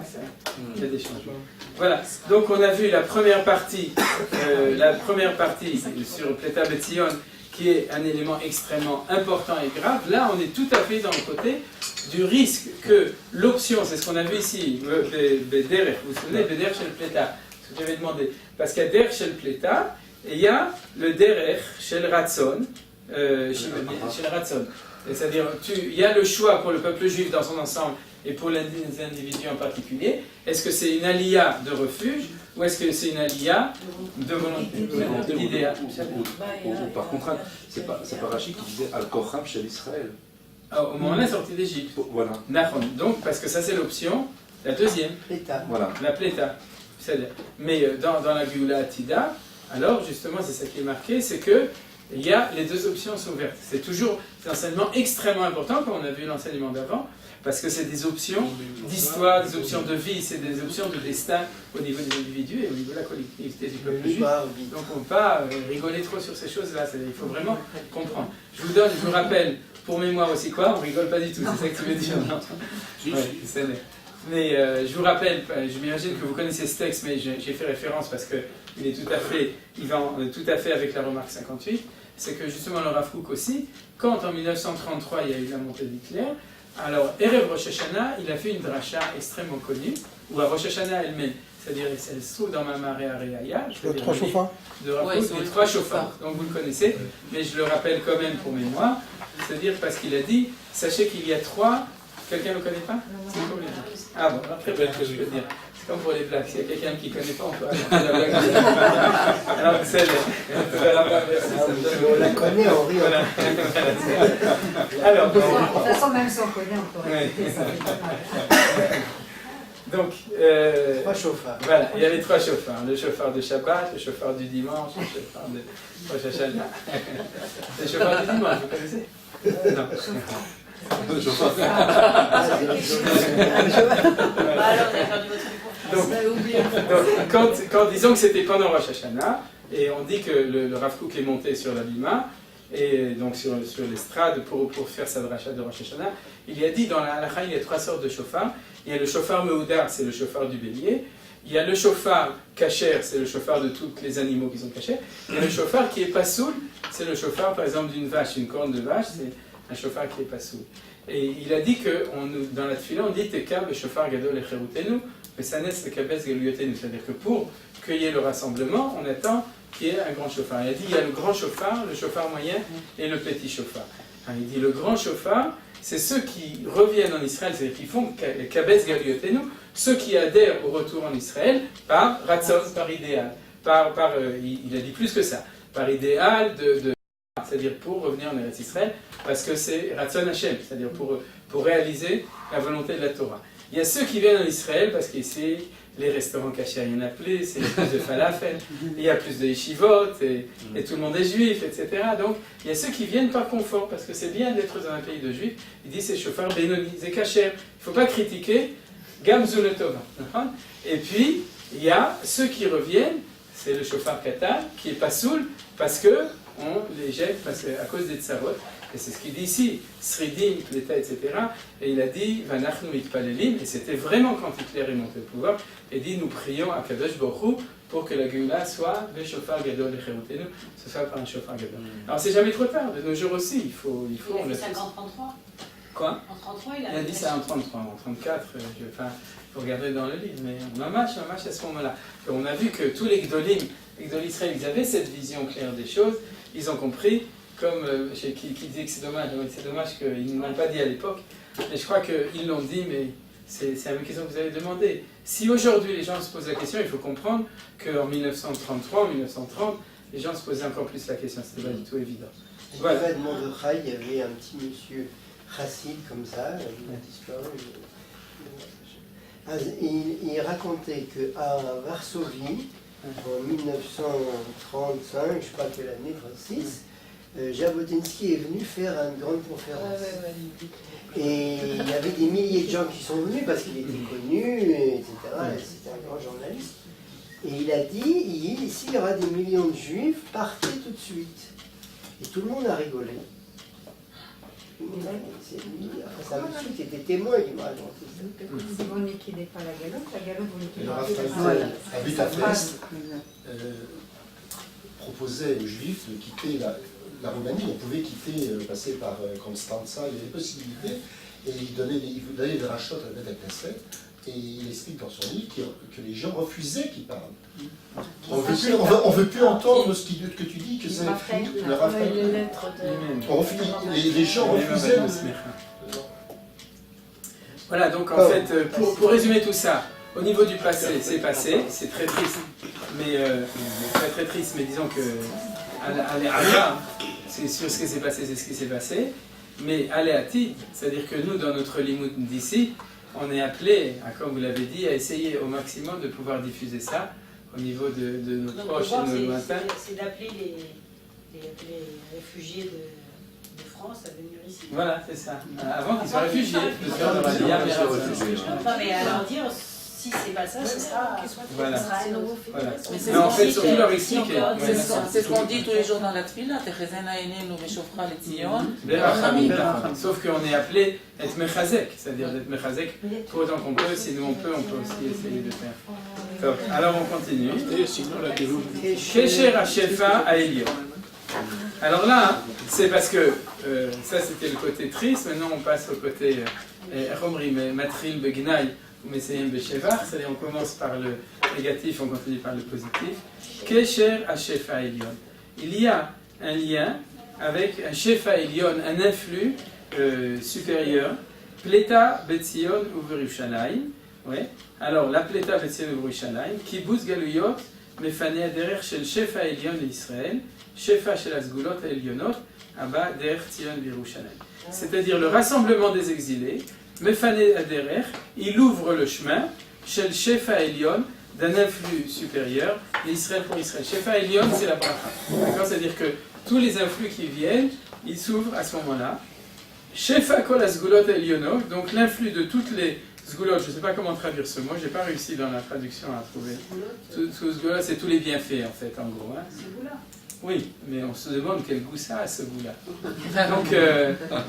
ça, il y a des changements. Voilà, donc on a vu la première partie sur Pleta Betzion, qui est un élément extrêmement important et grave. Là, on est tout à fait dans le côté du risque que l'option, c'est ce qu'on a vu ici, Bederech, vous vous souvenez, Bederech chez le Pleta, ce que j'avais demandé, parce qu'il y a Derech chez le Pleta, et il y a le Derech chez le Ratson, chez le Ratson. C'est-à-dire, il y a le choix pour le peuple juif dans son ensemble et pour les individus en particulier. Est-ce que c'est une alia de refuge ou est-ce que c'est une alia de volonté, d'idéal? Par contrainte, c'est pas Rachid qui disait Al-Kocham chez l'Israël. Au moment de la sortie d'Égypte. Voilà. Donc, parce que ça c'est l'option, la deuxième. Voilà. La pléta. Mais dans la Géoula Atida, alors justement c'est ça qui est marqué, c'est que il y a les deux options sont ouvertes. C'est toujours un enseignement extrêmement important, comme on a vu l'enseignement d'avant, parce que c'est des options d'histoire, des options de vie, c'est des options de destin au niveau des individus et au niveau de la collectivité du peuple juif. Donc on ne peut pas rigoler trop sur ces choses-là, il faut vraiment comprendre. Je vous rappelle, pour mémoire aussi quoi, on rigole pas du tout, c'est ça que tu veux dire, non? Ouais, mais je vous rappelle, je m'imagine que vous connaissez ce texte, mais j'ai fait référence parce qu'il est tout à fait avec la remarque 58, c'est que justement le Rav Kook aussi, quand en 1933 il y a eu la montée d'Hitler, alors Erev Rosh Hashanah, il a fait une dracha extrêmement connue, où à Rosh Hashanah elle-même, c'est-à-dire elle se trouve dans Mamare Areaya, les trois chauffards. Les trois chauffards, donc vous le connaissez, mais je le rappelle quand même pour mémoire, c'est-à-dire parce qu'il a dit, sachez qu'il y a trois. Quelqu'un ne le connaît pas? C'est comme les blagues. Ah bon, très bien, je peux dire. C'est comme pour les blagues. S'il y a quelqu'un qui ne connaît pas, on peut raconter la blague. Alors, c'est on la connaît, on rit. Alors, de toute façon, même si on connaît, on peut répéter ça. Donc, trois chauffards. Voilà, il y a les trois chauffards. Le chauffard de Shabbat, le chauffard du dimanche, le chauffard de Rosh Hashanah. Le chauffard du dimanche, vous connaissez? Non. Donc, disons que c'était pendant Rosh Hashanah, et on dit que le Rav Kook est monté sur la bima, et donc sur l'estrade pour faire sa dracha de Rosh Hashanah, il a dit dans la halakha, il y a trois sortes de chauffard. Il y a le chauffard meoudar, c'est le chauffard du bélier. Il y a le chauffard kasher, c'est le chauffard de tous les animaux qui sont cachés. Il y a le chauffard qui est pas soul, c'est le chauffard par exemple d'une vache, une corne de vache, c'est un chauffard qui est pas soul. Et il a dit que dans la tefila, on dit Teka b'shofar gadol echirutenu, besanes lekabes galuyotenu. C'est-à-dire que pour qu'il y ait le rassemblement, on attend qu'il y ait un grand chauffard. Il a dit il y a le grand chauffard, le chauffard moyen et le petit chauffard. Alors, il dit le grand chauffard, c'est ceux qui reviennent en Israël, c'est-à-dire qui font kabes galuyotenu, ceux qui adhèrent au retour en Israël par ratzon, par idéal. Il a dit plus que ça, par idéal c'est-à-dire pour revenir en Eretz Israël, parce que c'est Ratzon Hashem, c'est-à-dire pour réaliser la volonté de la Torah. Il y a ceux qui viennent en Israël parce qu'ici, les restaurants cachés, il y en a plus, il y a plus de falafel, il y a plus de yeshivot, et tout le monde est juif, etc. Donc, il y a ceux qui viennent par confort, parce que c'est bien d'être dans un pays de juifs. Il dit c'est chauffard Benoni, c'est kasher. Il ne faut pas critiquer Gamzou le Tova. Et puis, il y a ceux qui reviennent, c'est le chauffard Katan, qui est pas soul, parce que on les jette à cause des tsarot. Et c'est ce qu'il dit ici, Sridim, Pleta, etc. Et il a dit, Vanachnu mitpalelim, et c'était vraiment quand Hitler est monté au pouvoir, et dit, nous prions à Kadosh Baruch Hu pour que la Géoula soit le chauffard gadol et cherutenu, ce soit par un chauffard gadol. Alors c'est jamais trop tard, de nos jours aussi, il faut il a fait ça en 33. Quoi? En 33, il a dit ça en 33, en 34, il faut regarder dans le livre, mais on a match à ce moment-là. Et on a vu que tous les Gdolim Israël, ils avaient cette vision claire des choses, ils ont compris, comme qui dit que c'est dommage qu'ils ne l'ont pas dit à l'époque, mais je crois qu'ils l'ont dit, mais c'est la même question que vous avez demandé. Si aujourd'hui les gens se posent la question, il faut comprendre qu'en 1933, en 1930, les gens se posaient encore plus la question, c'était pas du tout évident. Voilà. À Mordechai, il y avait un petit monsieur chassid comme ça, il a disparu. Il racontait qu'à Varsovie, en 1935, je ne sais pas quelle année, 36, Jabotinsky est venu faire une grande conférence. Et il y avait des milliers de gens qui sont venus parce qu'il était connu, etc. C'était un grand journaliste. Et il a dit, s'il y aura des millions de juifs, partez tout de suite. Et tout le monde a rigolé. C'est un monsieur qui était témoin qui m'a raconté ça. Si vous ne liquidez pas la galope, vous liquidez pas. Abit Afest proposait aux juifs de quitter la Roumanie. On pouvait passer par Constanța, il y avait des possibilités. Et il donnait des rachats à Beth Knesset Et il explique dans son livre que les gens refusaient qu'il parle. On ne veut plus entendre ce que tu dis, que c'est le Raphaël. Les gens refusaient. Voilà, donc en fait, pour résumer tout ça, au niveau du passé, c'est très triste, mais très très triste, mais disons que c'est sur ce qui s'est passé, c'est ce qui s'est passé, mais aléati, c'est-à-dire que nous, dans notre limoud d'ici, on est appelé, comme vous l'avez dit, à essayer au maximum de pouvoir diffuser ça au niveau de nos proches et de nos lointains. C'est d'appeler les réfugiés de France à venir ici. Voilà, c'est ça. Avant qu'ils soient réfugiés, de faire leur aliyah. Non, mais à leur dire, si c'est pas ça, ce sera un nouveau fait. Mais en fait, surtout leur expliquer. C'est ce qu'on dit tous les jours dans la tefila, sauf qu'on est appelé à être mechazek, c'est-à-dire d'être mechazek pour autant qu'on peut, si nous on peut aussi essayer de faire. Top. Alors on continue. Kesher Hashefa à Elion. Alors là, c'est parce que ça c'était le côté triste, maintenant on passe au côté Matril Begnaï ou Messayim Beshevach, c'est-à-dire on commence par le négatif, on continue par le positif. Kesher Hashefa Elion. Il y a un lien avec un Shefa Elion, un influx supérieur, Pleta Betzion ou Yerushalayim. Ouais. Alors la Pleta Betzion ou Yerushalayim, Kibbutz Galuyot, Mefaneh Derer Shel Shefa Elion d'Israël. Shefa Shel Azgulot Elionot, Abba Der Tzion Yerushalayim. C'est-à-dire le rassemblement des exilés, Mefaneh Aderer, il ouvre le chemin, Shel Shefa Elion, d'un influx supérieur, d'Israël pour Israël. Shefa Elion, c'est la bracha. D'accord ? C'est-à-dire que tous les influx qui viennent, ils s'ouvrent à ce moment-là. Shefa Kol Azgulot Elionot, donc l'influx de toutes les Zgulot, je ne sais pas comment traduire ce mot, je n'ai pas réussi dans la traduction à trouver. Zgulot, c'est tous les bienfaits en fait, en gros. Hein. Oui, mais on se demande quel goût ça a ce goût-là. Donc,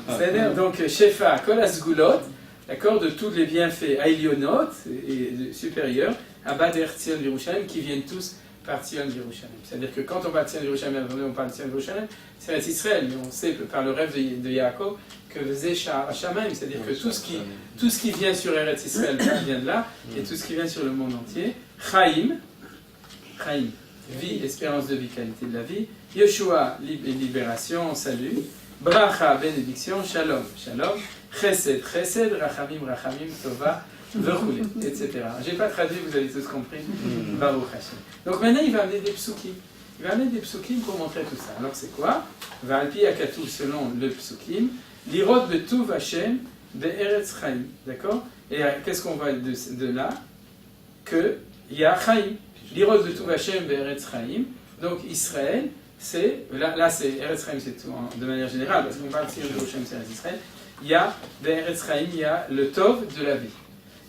c'est-à-dire, donc, Shefa, Kol Azgulot, d'accord, de tous les bienfaits Ailionot et supérieurs, Abba Der Tzion Yerushalayim, qui viennent tous par Tzion Yerushalayim. C'est-à-dire que quand on parle de Tzion Yerushalayim, on parle de Tzion Yerushalayim, c'est Israël, mais on sait par le rêve de Yaakov que Zé Shamaim, c'est-à-dire que tout ce qui vient sur Eretz Israël vient de là, et tout ce qui vient sur le monde entier. Chaim, vie, espérance de vie, qualité de la vie. Yeshua, libération, salut. Bracha, bénédiction. Shalom, Chesed, Rachamim, Tova, Vechule, etc. Je n'ai pas traduit, vous avez tous compris. Baruch Hashem. Donc maintenant, il va amener des psukim. Il va amener des psukim pour montrer tout ça. Alors c'est quoi? Valpi Akatou, selon le psukim, l'irod de Tuv Hashem de Eretz Chaim. D'accord? Et qu'est-ce qu'on voit de là? Que il y a Chaim. L'irod de Tuv Hashem de Eretz Chaim. Donc Israël, c'est. Là c'est Eretz Chaim, c'est tout de manière générale, parce qu'on parle de Yerushalayim, c'est Eretz Israël. Il y a, de Eretz Chaim, il y a le Tov de la vie.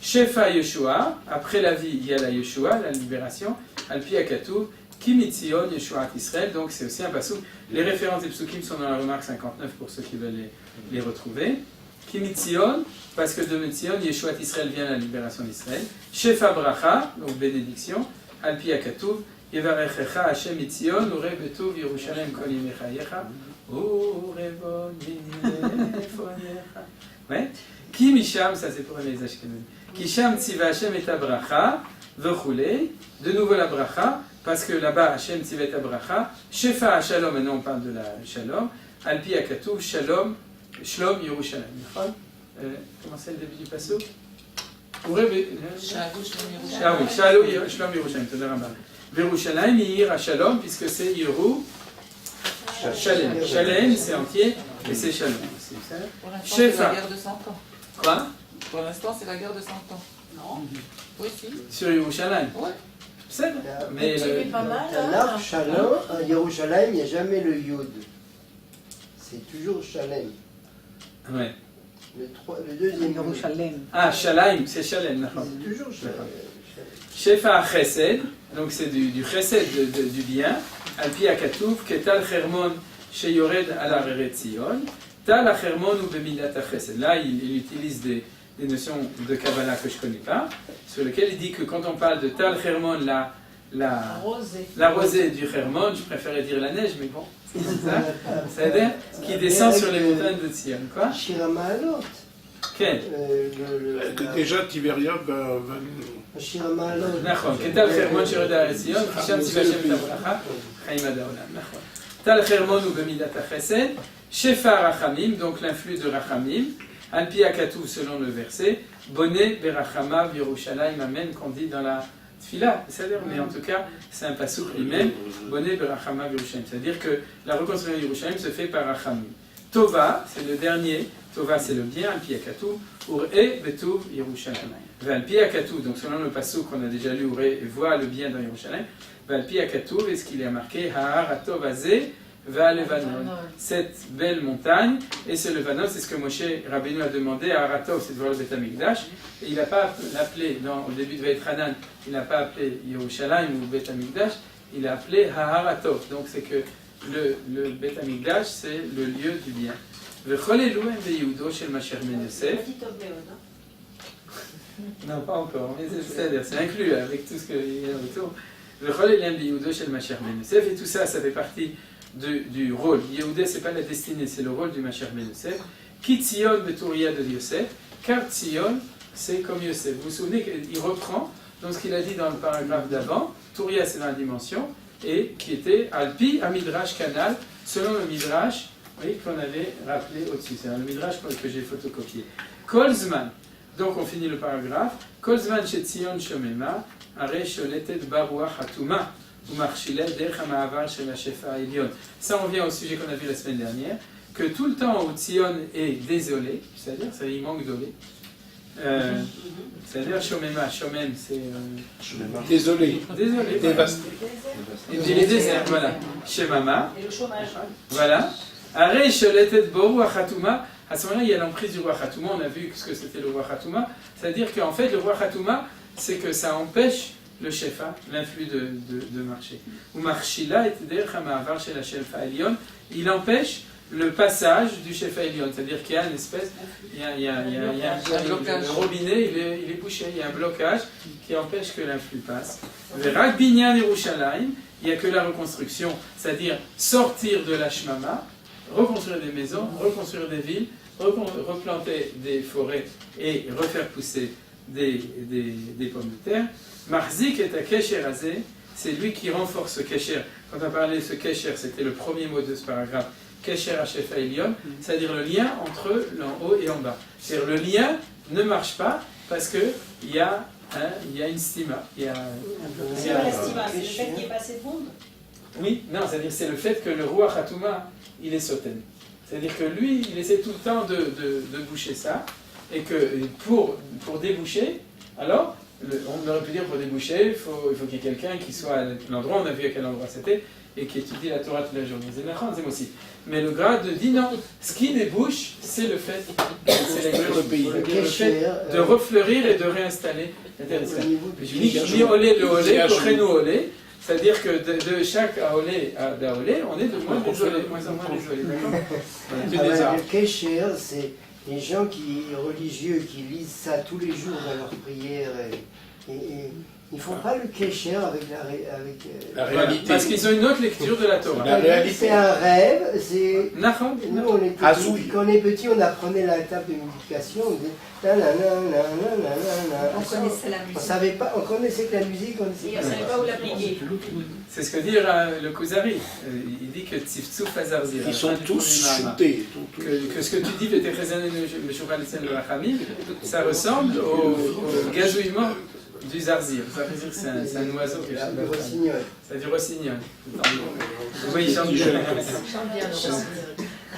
Shefa Yeshua, après la vie, il y a la Yeshua, la libération. Alpi Akatuv. Kimitzion, Yeshuat Israël, donc c'est aussi un passouk. Les références des psukim sont dans la remarque 59 pour ceux qui veulent les retrouver. Kimitzion, parce que de Mitzion, Yeshuat Israël vient à la libération d'Israël. Shefa Bracha, donc bénédiction. Alpi Akatuv, Yevarechecha Hashem Mitzion, Ure Betuv Yerushalayim Kol Yemechayecha, Urevon Minefonecha. Ouais. Ki Misham, ça c'est pour les Ashkenazim. Kisham Tziva Hashem et Bracha, Vechulei, de nouveau la Bracha. Parce que là-bas, Hashem Tzivet Abracha, Shefa Shalom, maintenant on parle de la Shalom, Alpi Akatuv, Shalom, Shlom Yerushalayim. Comment c'est le début du passouk? Shalom Yerushalayim, Yerushalayim, Yir Shalom, puisque c'est Yeru Shalem. Shalem, c'est entier, et c'est Shalom. Pour l'instant, c'est la guerre de 100 ans. Quoi? Pour l'instant, c'est la guerre de 100 ans. Non. Oui, si. Sur Yerushalayim? Oui. Mais l'arbre Shalom, à Yerushalayim, il n'y a jamais le Yud. C'est toujours Shalem. Ouais. Le deuxième Yerushalayim. Ah, Shalaim, c'est Shalem. C'est toujours Shalem. Shefa Chesed, donc c'est du Chesed, du bien. Alpi Akatuv, Ketal Chermon, Sheyored ala Eretzion. Tal Chermon ou Bemidat Chesed. Là, il utilise des notions de Kabbalah que je ne connais pas, sur lesquelles il dit que quand on parle de Tal Hermon, la rosée du Hermon, je préférais dire la neige, mais bon, c'est ça. C'est-à-dire qui descend sur les montagnes de Tzion. Quoi? Shira Ma'alot. Quel? que déjà Tiberia va השיר המעלות. נכון, כתב חרמון שירד הארץ ציון, כי שם ציווה השם את הברכה, חיים עד העולם, נכון. תל חרמון הוא במידת החסד, שפע רחמים, donc l'influx de rachamim, al pi הכתוב selon le verset, bonnet berachamav Yerushalayim, amen, qu'on dit dans la tfila, c'est-à-dire, mais en tout cas, c'est un pasouk lui-même, bonnet berachamav Yerushalayim, c'est-à-dire que la reconstruction de Yerushalayim se fait par rachamim. Tova, c'est le dernier, Tova c'est le bien, al pi הכתוב, ur'e betuv Yerushalayim. Valpi Akatou, donc selon le passage qu'on a déjà lu, voit le bien dans Yerushalayim. Valpi Akatou, est-ce qu'il est marqué Ha'aratov Azeh va Levanon, cette belle montagne, et ce Levanon, c'est ce que Moshe Rabbeinu a demandé à Ha'aratov, c'est de voir le Beth Amikdash, et il n'a pas appelé, au début de Vaïtranan, il n'a pas appelé Yerushalayim ou Beth Amikdash, il a appelé Ha'aratov, donc c'est que le Beth Amikdash, c'est le lieu du bien. V'chol Elohim ve'Yehudo shel Masher ben Yosef. Non, pas encore, mais c'est inclus avec tout ce qu'il y a autour. Le rôle est l'Yehuda chez le Masher ben Yosef, et tout ça, ça fait partie du rôle. Yehuda, c'est pas la destinée, c'est le rôle du Masher ben Yosef. Ki Tzion betouria de Yosef, car Tzion, c'est comme Yosef. Vous vous souvenez qu'il reprend donc ce qu'il a dit dans le paragraphe d'avant. Touria, c'est dans la dimension, et qui était Alpi, à Midrash Canal, selon le Midrash, oui, qu'on avait rappelé au-dessus. C'est le Midrash que j'ai photocopié. Kolzman. Donc on finit le paragraphe. Kolzman chez Tzion Shomema, Are Sholetet Baruach Hatuma, ou Marchila Derech Hamaavar chez la Shefa Elion. Ça, on vient au sujet qu'on a vu la semaine dernière, que tout le temps où Tzion est désolé, c'est-à-dire, il manque d'olé, c'est-à-dire Shomema, Shomem, c'est. désolé. Désolé. Dévasté. Il est désert, voilà. Shemama. Et le chômage. Voilà. Are Sholetet Baruach Hatuma. À ce moment-là, il y a l'emprise du roi Khatouma. On a vu ce que c'était le roi Khatouma. C'est-à-dire qu'en fait, le roi Khatouma, c'est que ça empêche le shefa, l'influx de marché. Ou marchila et derchamavar chez la shefa Elion, il empêche le passage du shefa Elion. C'est-à-dire qu'il y a une espèce, il y a le robinet, il est bouché. Il y a un blocage qui empêche que l'influx passe. Verak binyan Yerushalayim, il n'y a que la reconstruction, c'est-à-dire sortir de la shmama, reconstruire des maisons, reconstruire des villes, replanter des forêts et refaire pousser des pommes de terre. Marzik est à Kesher Azé, c'est lui qui renforce ce Kesher. Quand on a parlé de ce Kesher, c'était le premier mot de ce paragraphe, Kesher Hashefa Elion, c'est-à-dire le lien entre l'en haut et en bas. C'est-à-dire le lien ne marche pas parce qu'il y a une stima. C'est pas la stima, c'est le fait qu'il n'y ait pas assez de monde. Oui, non, c'est-à-dire c'est le fait que le roi Khatouma, il est soten. C'est-à-dire que lui, il essaie tout le temps de boucher ça, et que pour déboucher, alors, on aurait pu dire pour déboucher, il faut qu'il y ait quelqu'un qui soit à l'endroit, on a vu à quel endroit c'était, et qui étudie la Torah toute la journée. C'est aussi. Mais le grade dit non, ce qui débouche, c'est le fait, c'est le fait de refleurir et de réinstaller la terre d'Israël. Ni olé le olé, kochenu olé. C'est-à-dire que de chaque aolé à d'aolé, on est de moins en moins désolé. D'accord. Le Kesher, c'est les gens religieux qui lisent ça tous les jours dans leurs prières. Et ils ne font pas le Kesher avec la réalité. Parce qu'ils ont une autre lecture de la Torah. La réalité. C'est un rêve. Nous, quand on est petit, on apprenait la table de multiplication. On disait on connaissait la musique. On savait pas, on connaissait que la musique, on ne savait pas où l'appliquer. C'est ce que dit le Kuzari. Il dit que Tziftzuf Azarzir. Ils sont tous shootés. Que ce que tu dis, ça ressemble au gazouillement du zarzir. Zarzir, c'est un oiseau. Du rossignol. C'est du rossignol. Oui, il chante bien.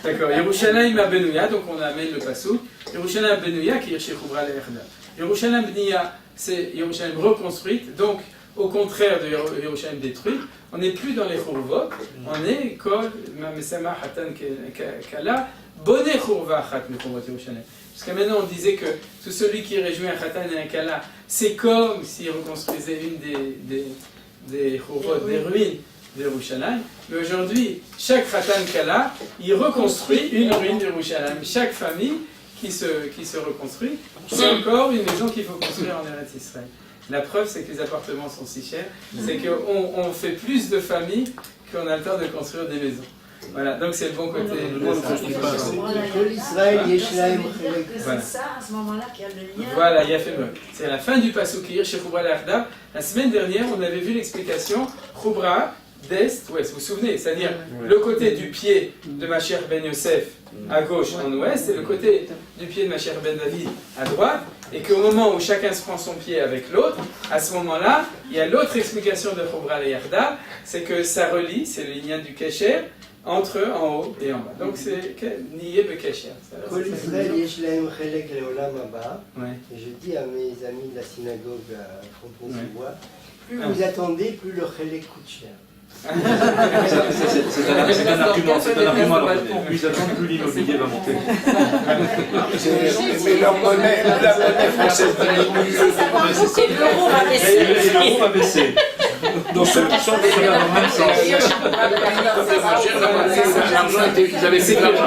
D'accord. Yerushalayim Benouya, donc on amène le passou. Yerushalayim Benouya qui est chez Khoubra l'Erda. Yerushalayim Bnia, c'est Yerushalayim reconstruite, donc au contraire de Yerushalayim détruite, on n'est plus dans les Khourvot, on est Kol Mamesama Hatan Kala, Bonne Khourva Achat Mekhouvrot Yerushalayim. Jusqu'à maintenant on disait que tout celui qui réjouit un Khatan et un Kala, c'est comme s'il reconstruisait une des Khourvot, des ruines de Yerushalayim. Mais aujourd'hui, chaque Khatan Kala, il reconstruit une ruine de Yerushalayim. Chaque famille qui se reconstruit, c'est encore une maison qu'il faut construire en Eretz Israël. La preuve, c'est que les appartements sont si chers, c'est qu'on fait plus de familles qu'on a le temps de construire des maisons. Voilà, donc c'est le bon côté. C'est ça, à ce moment-là, qu'il y a le lien. Voilà, il y a fait mieux. C'est la fin du Pasukir chez Khoubra l'Arda. La semaine dernière, on avait vu l'explication Khoubra d'est, ouest. Vous vous souvenez? C'est-à-dire le côté du pied de Mashiach ben Yosef à gauche en ouest et le côté du pied de Mashiach ben David à droite. Et qu'au moment où chacun se prend son pied avec l'autre, à ce moment-là, il y a l'autre explication de Khoubra l'Arda, c'est que ça relie, c'est le lien du Kesher, entre en haut et en bas. Donc c'est nié bekesher. Kol Israël yesh lahem chelek leolam haba. Et je dis à mes amis de la synagogue à Fontenay-sous-Bois, plus vous attendez, plus le chelek coûte cher. C'est un argument, à leur donner. Plus ils attendent, plus l'immobilier va monter. Mais la monnaie française et l'euro va baisser. L'euro va baisser. Donc ceux qui sont les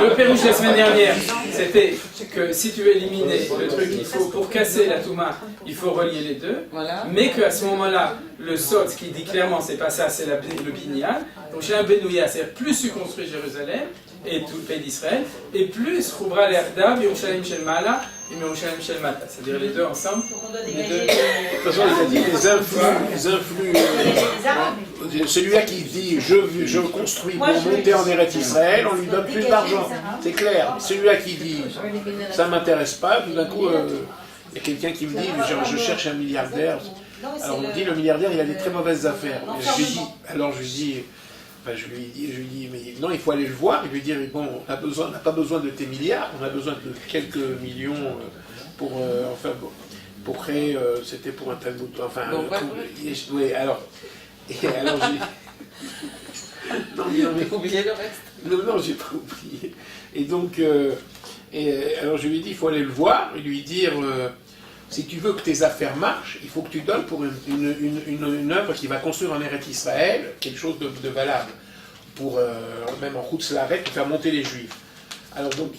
le péruche la semaine dernière, c'était que si tu veux éliminer le truc, il faut, pour casser la Touma, il faut relier les deux, mais qu'à ce moment-là, le Sot, qui dit clairement c'est pas ça, c'est le Binyal, donc j'ai un Benouya, c'est-à-dire plus tu construis Jérusalem et tout le pays d'Israël, et plus Khoubra l'Erda, Yerushalayim Shel Ma'ala et Yerushalayim Shel Mata, c'est-à-dire les deux ensemble. De toute façon, il a dit les influx. Celui-là qui dit je construis pour monter en Eretz Israël, on lui donne plus d'argent. C'est clair. Celui-là qui dit ça m'intéresse pas, tout d'un coup, il y a quelqu'un qui me dit je cherche un milliardaire. Alors on me dit le milliardaire il a des très mauvaises affaires. Je lui dis, je lui dis, mais non, il faut aller le voir et lui dire, bon, on n'a pas besoin de tes milliards, on a besoin de quelques millions pour créer, c'était pour un Talmud, enfin, oui, alors j'ai... Non, mais oublié le reste. Non, j'ai pas oublié. Et donc, alors je lui ai dit, il faut aller le voir et lui dire... si tu veux que tes affaires marchent, il faut que tu donnes pour une œuvre qui va construire en Eretz Israël quelque chose de valable, pour même en Chutz La'aretz, pour faire monter les Juifs. Alors donc,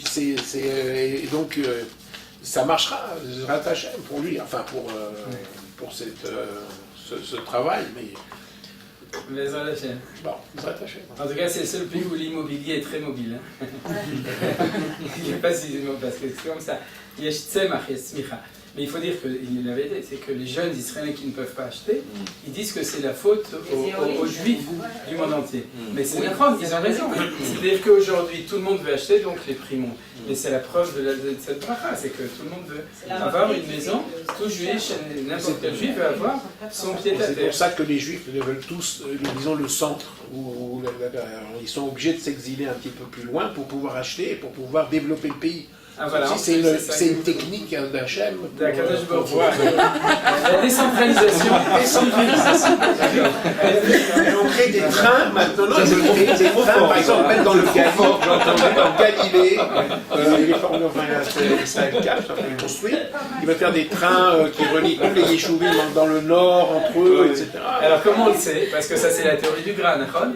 ça marchera, Zrat Hashem, pour lui, enfin pour ce travail, mais... Mais Zrat Hashem. Bon, Zrat Hashem. En tout cas, c'est le seul pays où l'immobilier est très mobile. Hein. Il n'y a pas si parce que c'est comme ça. Yesh tzemach, yesh smicha. Mais il faut dire que la vérité, c'est que les jeunes Israéliens qui ne peuvent pas acheter, ils disent que c'est la faute aux Juifs du monde entier. Mais c'est la preuve, ils ont raison. C'est-à-dire qu'aujourd'hui, tout le monde veut acheter, donc les prix montent. Mais c'est la preuve de cette bracha, c'est que tout le monde veut avoir une maison, tout juif, n'importe quel juif veut avoir son pied-à-terre. C'est pour ça que les Juifs veulent tous, disons, le centre, où ils sont obligés de s'exiler un petit peu plus loin pour pouvoir acheter et pour pouvoir développer le pays. Ah, voilà, c'est une technique d'Hachem. La décentralisation. On crée des trains maintenant. Des trains, par exemple, même dans le Galilée, j'entendais dans Galilée, il est formé, enfin, Israël 4, il construit. Il va faire des trains qui relient tous les yeshuvim dans le nord, entre eux, etc. Alors, comment on le sait? Parce que ça, c'est la théorie du Gra, Nachon.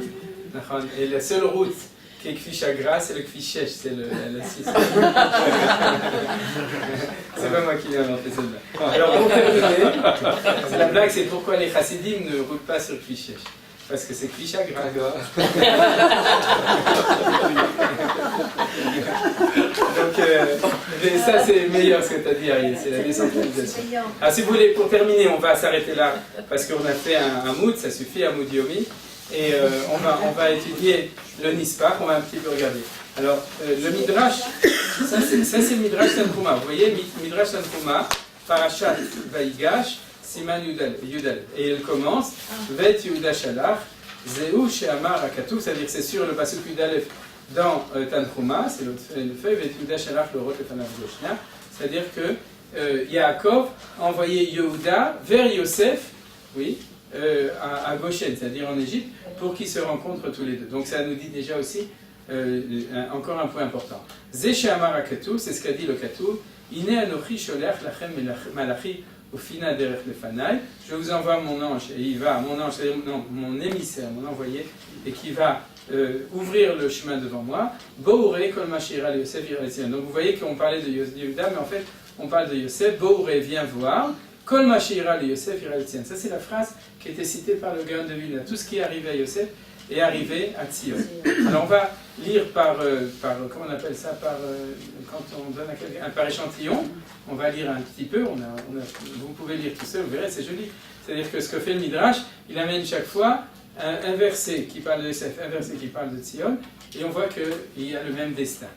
Et la seule route qui est Kfi Chagra, c'est le Kfi Shesh, c'est la 6. C'est pas moi qui l'ai inventé celle-là. Alors pour terminer, la blague c'est pourquoi les chassidim ne roulent pas sur Kfi Shesh. Parce que c'est Kfi Chagra. Donc ça c'est meilleur ce que tu as dit Ariel, c'est la décentralisation. Alors si vous voulez, pour terminer, on va s'arrêter là, parce qu'on a fait un mood, ça suffit, un mood yomi. Et on va étudier le Nispach, on va un petit peu regarder. Alors, le Midrash, ça c'est le Midrash Tanchuma. Vous voyez, Midrash Tanchuma, Parashat Vayigash, Siman Yudal. Et elle commence, Vet Yehuda Shalach, Zeu She'amar Akatu, c'est-à-dire c'est sur le pasuk Yudalef dans Tanchuma, c'est l'autre feuille, Vet Yehuda Shalach, le Rot Lefanav Goshna, c'est-à-dire que Yaakov a envoyé Yehuda vers Yosef, oui, à Goshen, c'est-à-dire en Égypte, pour qu'ils se rencontrent tous les deux. Donc ça nous dit déjà aussi encore un point important. Zeshe Amar Akatu, c'est ce qu'a dit le Katou. Ine anochi sholech lachem malachi ufina derech lefanai. Je vous envoie mon ange, et il va, mon émissaire, mon envoyé, et qui va ouvrir le chemin devant moi. Boure kol mashira Yosef Yisraël. Donc vous voyez qu'on parlait de Yehuda, mais en fait on parle de Yosef. Boure, viens voir. Kol mashira Yosef Yisraël. Ça c'est la phrase qui a été citée par le Gaon de Vilna. Tout ce qui est arrivé à Yosef et arriver à Tzion. Alors on va lire comment on appelle ça, quand on donne à quelqu'un, par échantillon, on va lire un petit peu, vous pouvez lire tout seul, vous verrez, c'est joli. C'est-à-dire que ce que fait le Midrash, il amène chaque fois un verset qui parle de Yosef, un verset qui parle de Tzion, et on voit qu'il y a le même destin.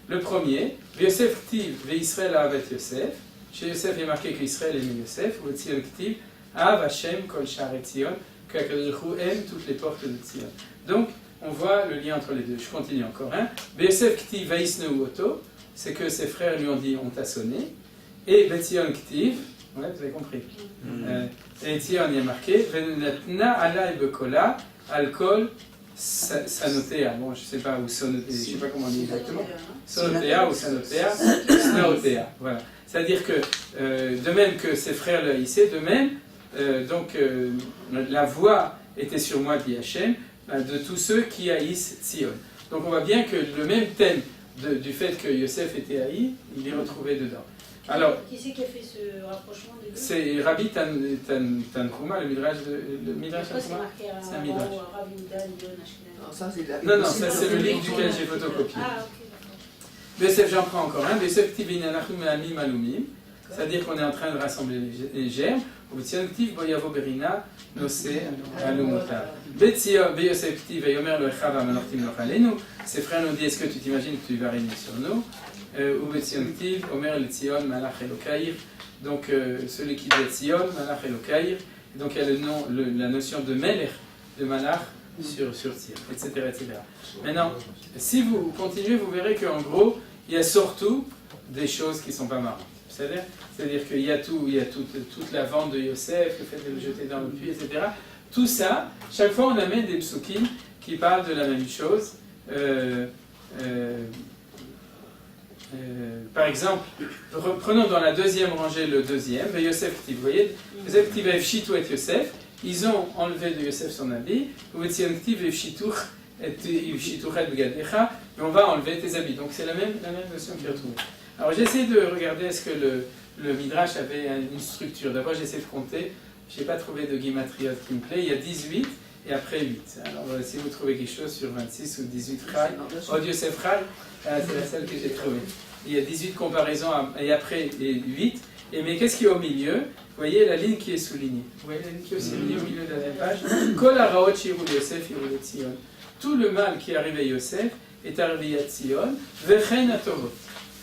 Le premier, Yosef Ktiv ve Israël ahavet Yosef. Chez Yosef, il est marqué qu'Israël aime Yosef, ou Tzion Ktiv, Ahav Hashem kol sha'arei Tzion, qu'Akadosh Baruch Hu aime toutes les portes de Tzion. Donc, on voit le lien entre les deux. Je continue encore. Yosef Ktiv vaisneu oto, c'est que ses frères lui ont dit on t'a sonné. Et Tzion Ktiv, ouais, vous avez compris. Et Tzion, il y a marqué Venatna alai bekola alkol sanotea. Bon, je ne sais pas où sonotea, je ne sais pas comment on dit exactement. Sonotea ou sanotea, snaotea. Voilà. C'est-à-dire que, de même que ses frères le haïssaient, de même, la voix était sur moi, dit Hachem, de tous ceux qui haïssent Tzion. Donc on voit bien que le même thème du fait que Yosef était haï, il est retrouvé dedans. Alors, qui c'est qui a fait ce rapprochement des deux? C'est Rabbi Tanhuma, le Midrash Tanhuma. C'est un Midrash. Non, ça c'est le livre duquel j'ai photocopié. Ah, ok. Yosef, j'en prends encore un. Yosef Ktiv inanachum me'amim alumim. C'est-à-dire qu'on est en train de rassembler les germes. Ubetzion Ktiv bo yavo berina nose alumuta. Yosef Ktiv veyomer lo echav ha'manortim loch aleinu. Ses frères nous disent, est-ce que tu t'imagines que tu vas régner sur nous? Ubetzion Ktiv omer le Tzion malach elokair. Donc celui qui dit Tzion malach elokair. Donc il y a la notion de melech, de malach, sur Tzion, etc., etc. Maintenant, si vous continuez, vous verrez qu'en gros, il y a surtout des choses qui ne sont pas marrantes. C'est-à-dire qu'il y a toute la vente de Yosef, le fait de le jeter dans le puits, etc. Tout ça, chaque fois on amène des psukim qui parlent de la même chose. Par exemple, prenons dans la deuxième rangée le deuxième, Yosef Ktiv. Vous voyez, Yosef Ktiv et Shitou et Yosef, ils ont enlevé de Yosef son habit, Yosef Ktiv et Shitou et on va enlever tes habits. Donc c'est la même notion qui est retrouvée. Alors j'ai essayé de regarder est-ce que le Midrash avait une structure. D'abord j'ai essayé de compter, je n'ai pas trouvé de guimatriot qui me plaît, il y a 18 et après 8. Alors si vous trouvez quelque chose sur 26 ou 18 Chai, Od Yosef Chai, c'est la seule que j'ai trouvée. Il y a 18 comparaisons et après 8. Mais qu'est-ce qu'il y a au milieu? Vous voyez la ligne qui est soulignée. Vous voyez la ligne qui est soulignée au milieu de la même page. Kol haraot shirul Yosef yirul Tzion. Tout le mal qui est arrivé à Yosef est arrivé à Tzion. Vechen atovot.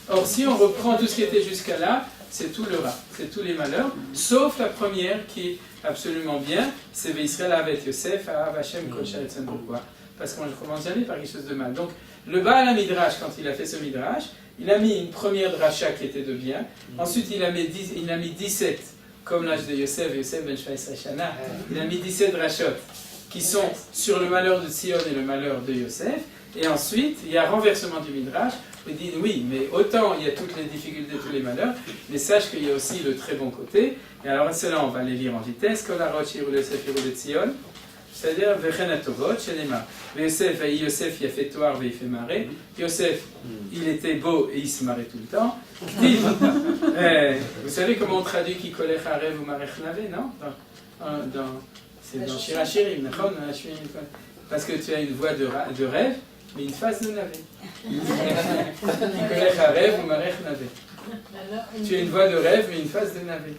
Or, si on reprend tout ce qui était jusqu'à là, c'est tout le rat, c'est tous les malheurs, sauf la première qui est absolument bien, c'est Ve'Israël ahavet Yosef, Ahav Hashem kol sha'etzem. Pourquoi? Parce qu'on ne commence jamais par quelque chose de mal. Donc, le Baal HaMidrash, quand il a fait ce Midrash, il a mis une première dracha qui était de bien, ensuite il a mis 17, comme l'âge de Yosef ben Shvaïsra Shana, il a mis 17 drachot qui sont sur le malheur de Tzion et le malheur de Yosef, et ensuite il y a renversement du Midrash. Il dit oui, mais autant il y a toutes les difficultés, tous les malheurs, mais sache qu'il y a aussi le très bon côté. Et alors cela, on va les lire en vitesse. C'est-à-dire Vechen atovot, Shenema. Yosef il a fait toar, il fait marrer. Yosef, il était beau et il se marrait tout le temps. Vous savez comment on traduit qui kolech harev ou marech nave, non? C'est dans Shir HaShirim, parce que tu as une voix de rêve, mais une face de navet. Tu as une voix de rêve, mais une face de navet.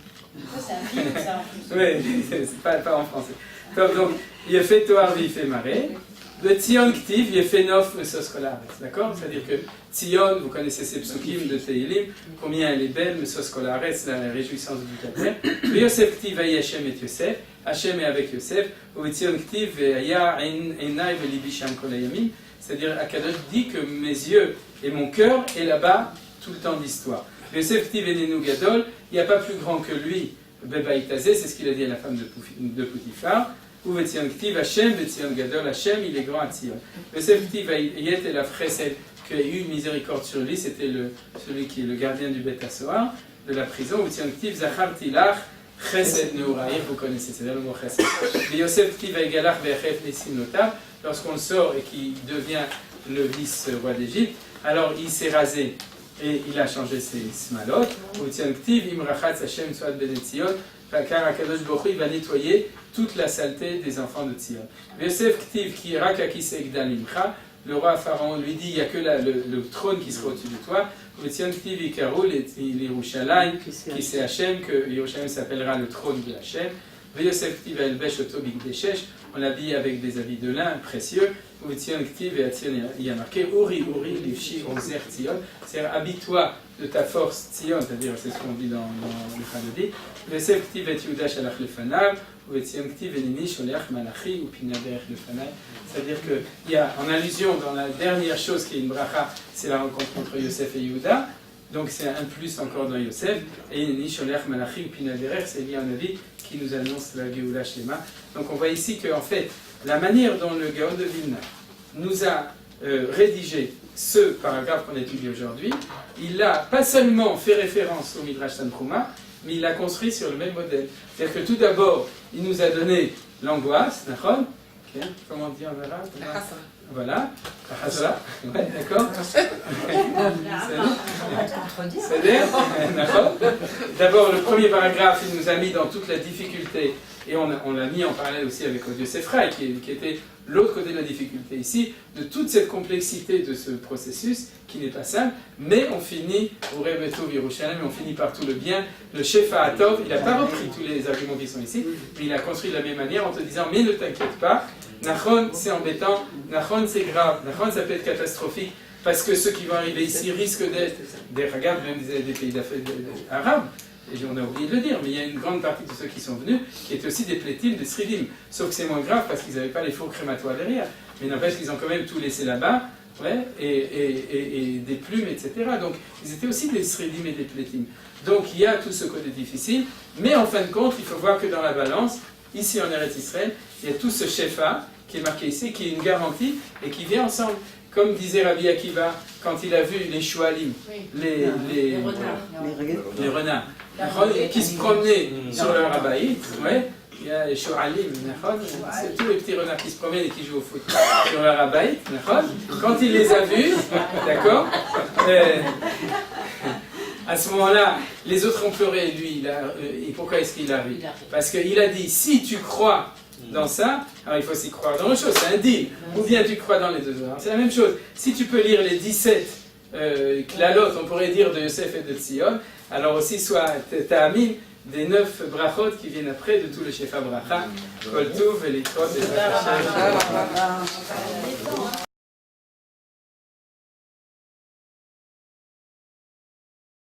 C'est un film, ça. Oui, c'est pas en français. Donc, il a fait Toar, il fait marrer. Le Tzion Ktiv, il a fait Nof, le Soskolares. D'accord? C'est-à-dire que Tzion, vous connaissez ces psukim de Teilim, combien elle est belle, le Soskolares, la réjouissance du Kater. Le Yosef Ktiv, Aïe Hachem et Yosef. Hachem est avec Yosef. Le Tzion Ktiv, Aïe Enai Velibi Sham Kolayamim. C'est-à-dire, Akadosh dit que mes yeux et mon cœur est là-bas tout le temps d'histoire. Yosef Ktiv Enenu Gadol, il n'y a pas plus grand que lui, Bebaïtazé, c'est ce qu'il a dit à la femme de Poutifar. Ou Vetzion Ktiv Hachem, Vetzion Gadol Hachem, il est grand à Tzion. Yosef Ktiv Ayet et la Chesed, qui a eu miséricorde sur lui, c'était celui qui est le gardien du Beth Hasoar, de la prison. Vetzion Ktiv Zachar Tilach, Chesed Neuraïr, vous connaissez, c'est le mot Chesed. Mais Yosef Ktiv Aygalach Vechef Nessim Notav, lorsqu'on le sort et qu'il devient le vice-roi d'Égypte, alors il s'est rasé Et il a changé ses smalot. Utzion Ktiv, Imrachatz Hashem Tzoat Ben Tzion, car Akadosh Baruch Hu, il va nettoyer toute la saleté des enfants de Tzion. Yosef Ktiv, qui rak akise Gdal Imcha, le roi Pharaon lui dit il n'y a que le trône qui sera au-dessus de toi. Utzion Ktiv, Ikarul, et Yerushalayim, qui c'est Hashem, que Yerushalayim s'appellera le trône de Hashem. Yosef Ktiv, Elbesh Otobik Deshesh, on l'habille avec des habits de lin précieux. Utzion Ktiv, et Atzion, il y a marqué Uri, Livshi, Ozer Tzion, c'est-à-dire habille-toi de ta force Tzion, c'est-à-dire c'est ce qu'on dit dans le Chalodi. Yosef Ktiv, et Yehuda Shalach Lefanav, Utzion Ktiv, et Nini Sholech Malachi, ou Pinaderech Lefanav. C'est-à-dire qu'il y a en allusion dans la dernière chose qui est une bracha, c'est la rencontre entre Yosef et Yehuda. Donc c'est un plus encore dans Yosef. Et Nini Sholech Malachi, ou Pinaderech, c'est lié à un avis qui nous annonce la Géoula Shema. Donc on voit ici que en fait, la manière dont le Gaon de Vilna nous a rédigé ce paragraphe qu'on étudie aujourd'hui, il n'a pas seulement fait référence au Midrash Tanchuma, mais il l'a construit sur le même modèle. C'est-à-dire que tout d'abord, il nous a donné l'angoisse, d'accord ? Comment dire en arabe ? Voilà, la Hazra, ouais, d'accord. C'est-à-dire, d'accord. D'abord, le premier paragraphe, il nous a mis dans toute la difficulté, et on l'a mis en parallèle aussi avec Yosef Rai, qui était l'autre côté de la difficulté ici, de toute cette complexité de ce processus, qui n'est pas simple, mais on finit, au Rebeto Yerushalayim, on finit par tout le bien. Le chef Atov, il n'a pas repris tous les arguments qui sont ici, mais il a construit de la même manière en te disant, mais ne t'inquiète pas, Nachon, c'est embêtant, Nachon, c'est grave, Nachon, ça peut être catastrophique, parce que ceux qui vont arriver ici risquent d'être des regards, même des pays arabes, et on a oublié de le dire, mais il y a une grande partie de ceux qui sont venus qui étaient aussi des plétim, des sridim, sauf que c'est moins grave parce qu'ils n'avaient pas les fours crématoires derrière, mais n'empêche qu'ils ont quand même tout laissé là-bas, ouais, et des plumes, etc. Donc ils étaient aussi des sridim et des plétim. Donc il y a tout ce côté difficile, mais en fin de compte, il faut voir que dans la balance, ici en Eretz Israël, il y a tout ce shefa qui est marqué ici, qui est une garantie et qui vient ensemble. Comme disait Rabbi Akiva quand il a vu les choualim, les renards, qui se promenaient sur leur abaït, ouais, il y a les choualim, c'est tous les petits renards qui se promènent et qui jouent au foot sur leur abaït, quand il les a vus, d'accord, à ce moment-là, les autres ont pleuré, lui, et pourquoi est-ce qu'il a ri ? Parce qu'il a dit, si tu crois dans ça, alors il faut aussi croire dans l'autre chose, c'est un deal, ou bien tu crois dans les deux autres. C'est la même chose, si tu peux lire les 17 klalot, on pourrait dire de Yosef et de Tzion, alors aussi soit ta'amin des 9 brachot qui viennent après de tout le Shefa Bracha, Kol Tuv, et les Trot, et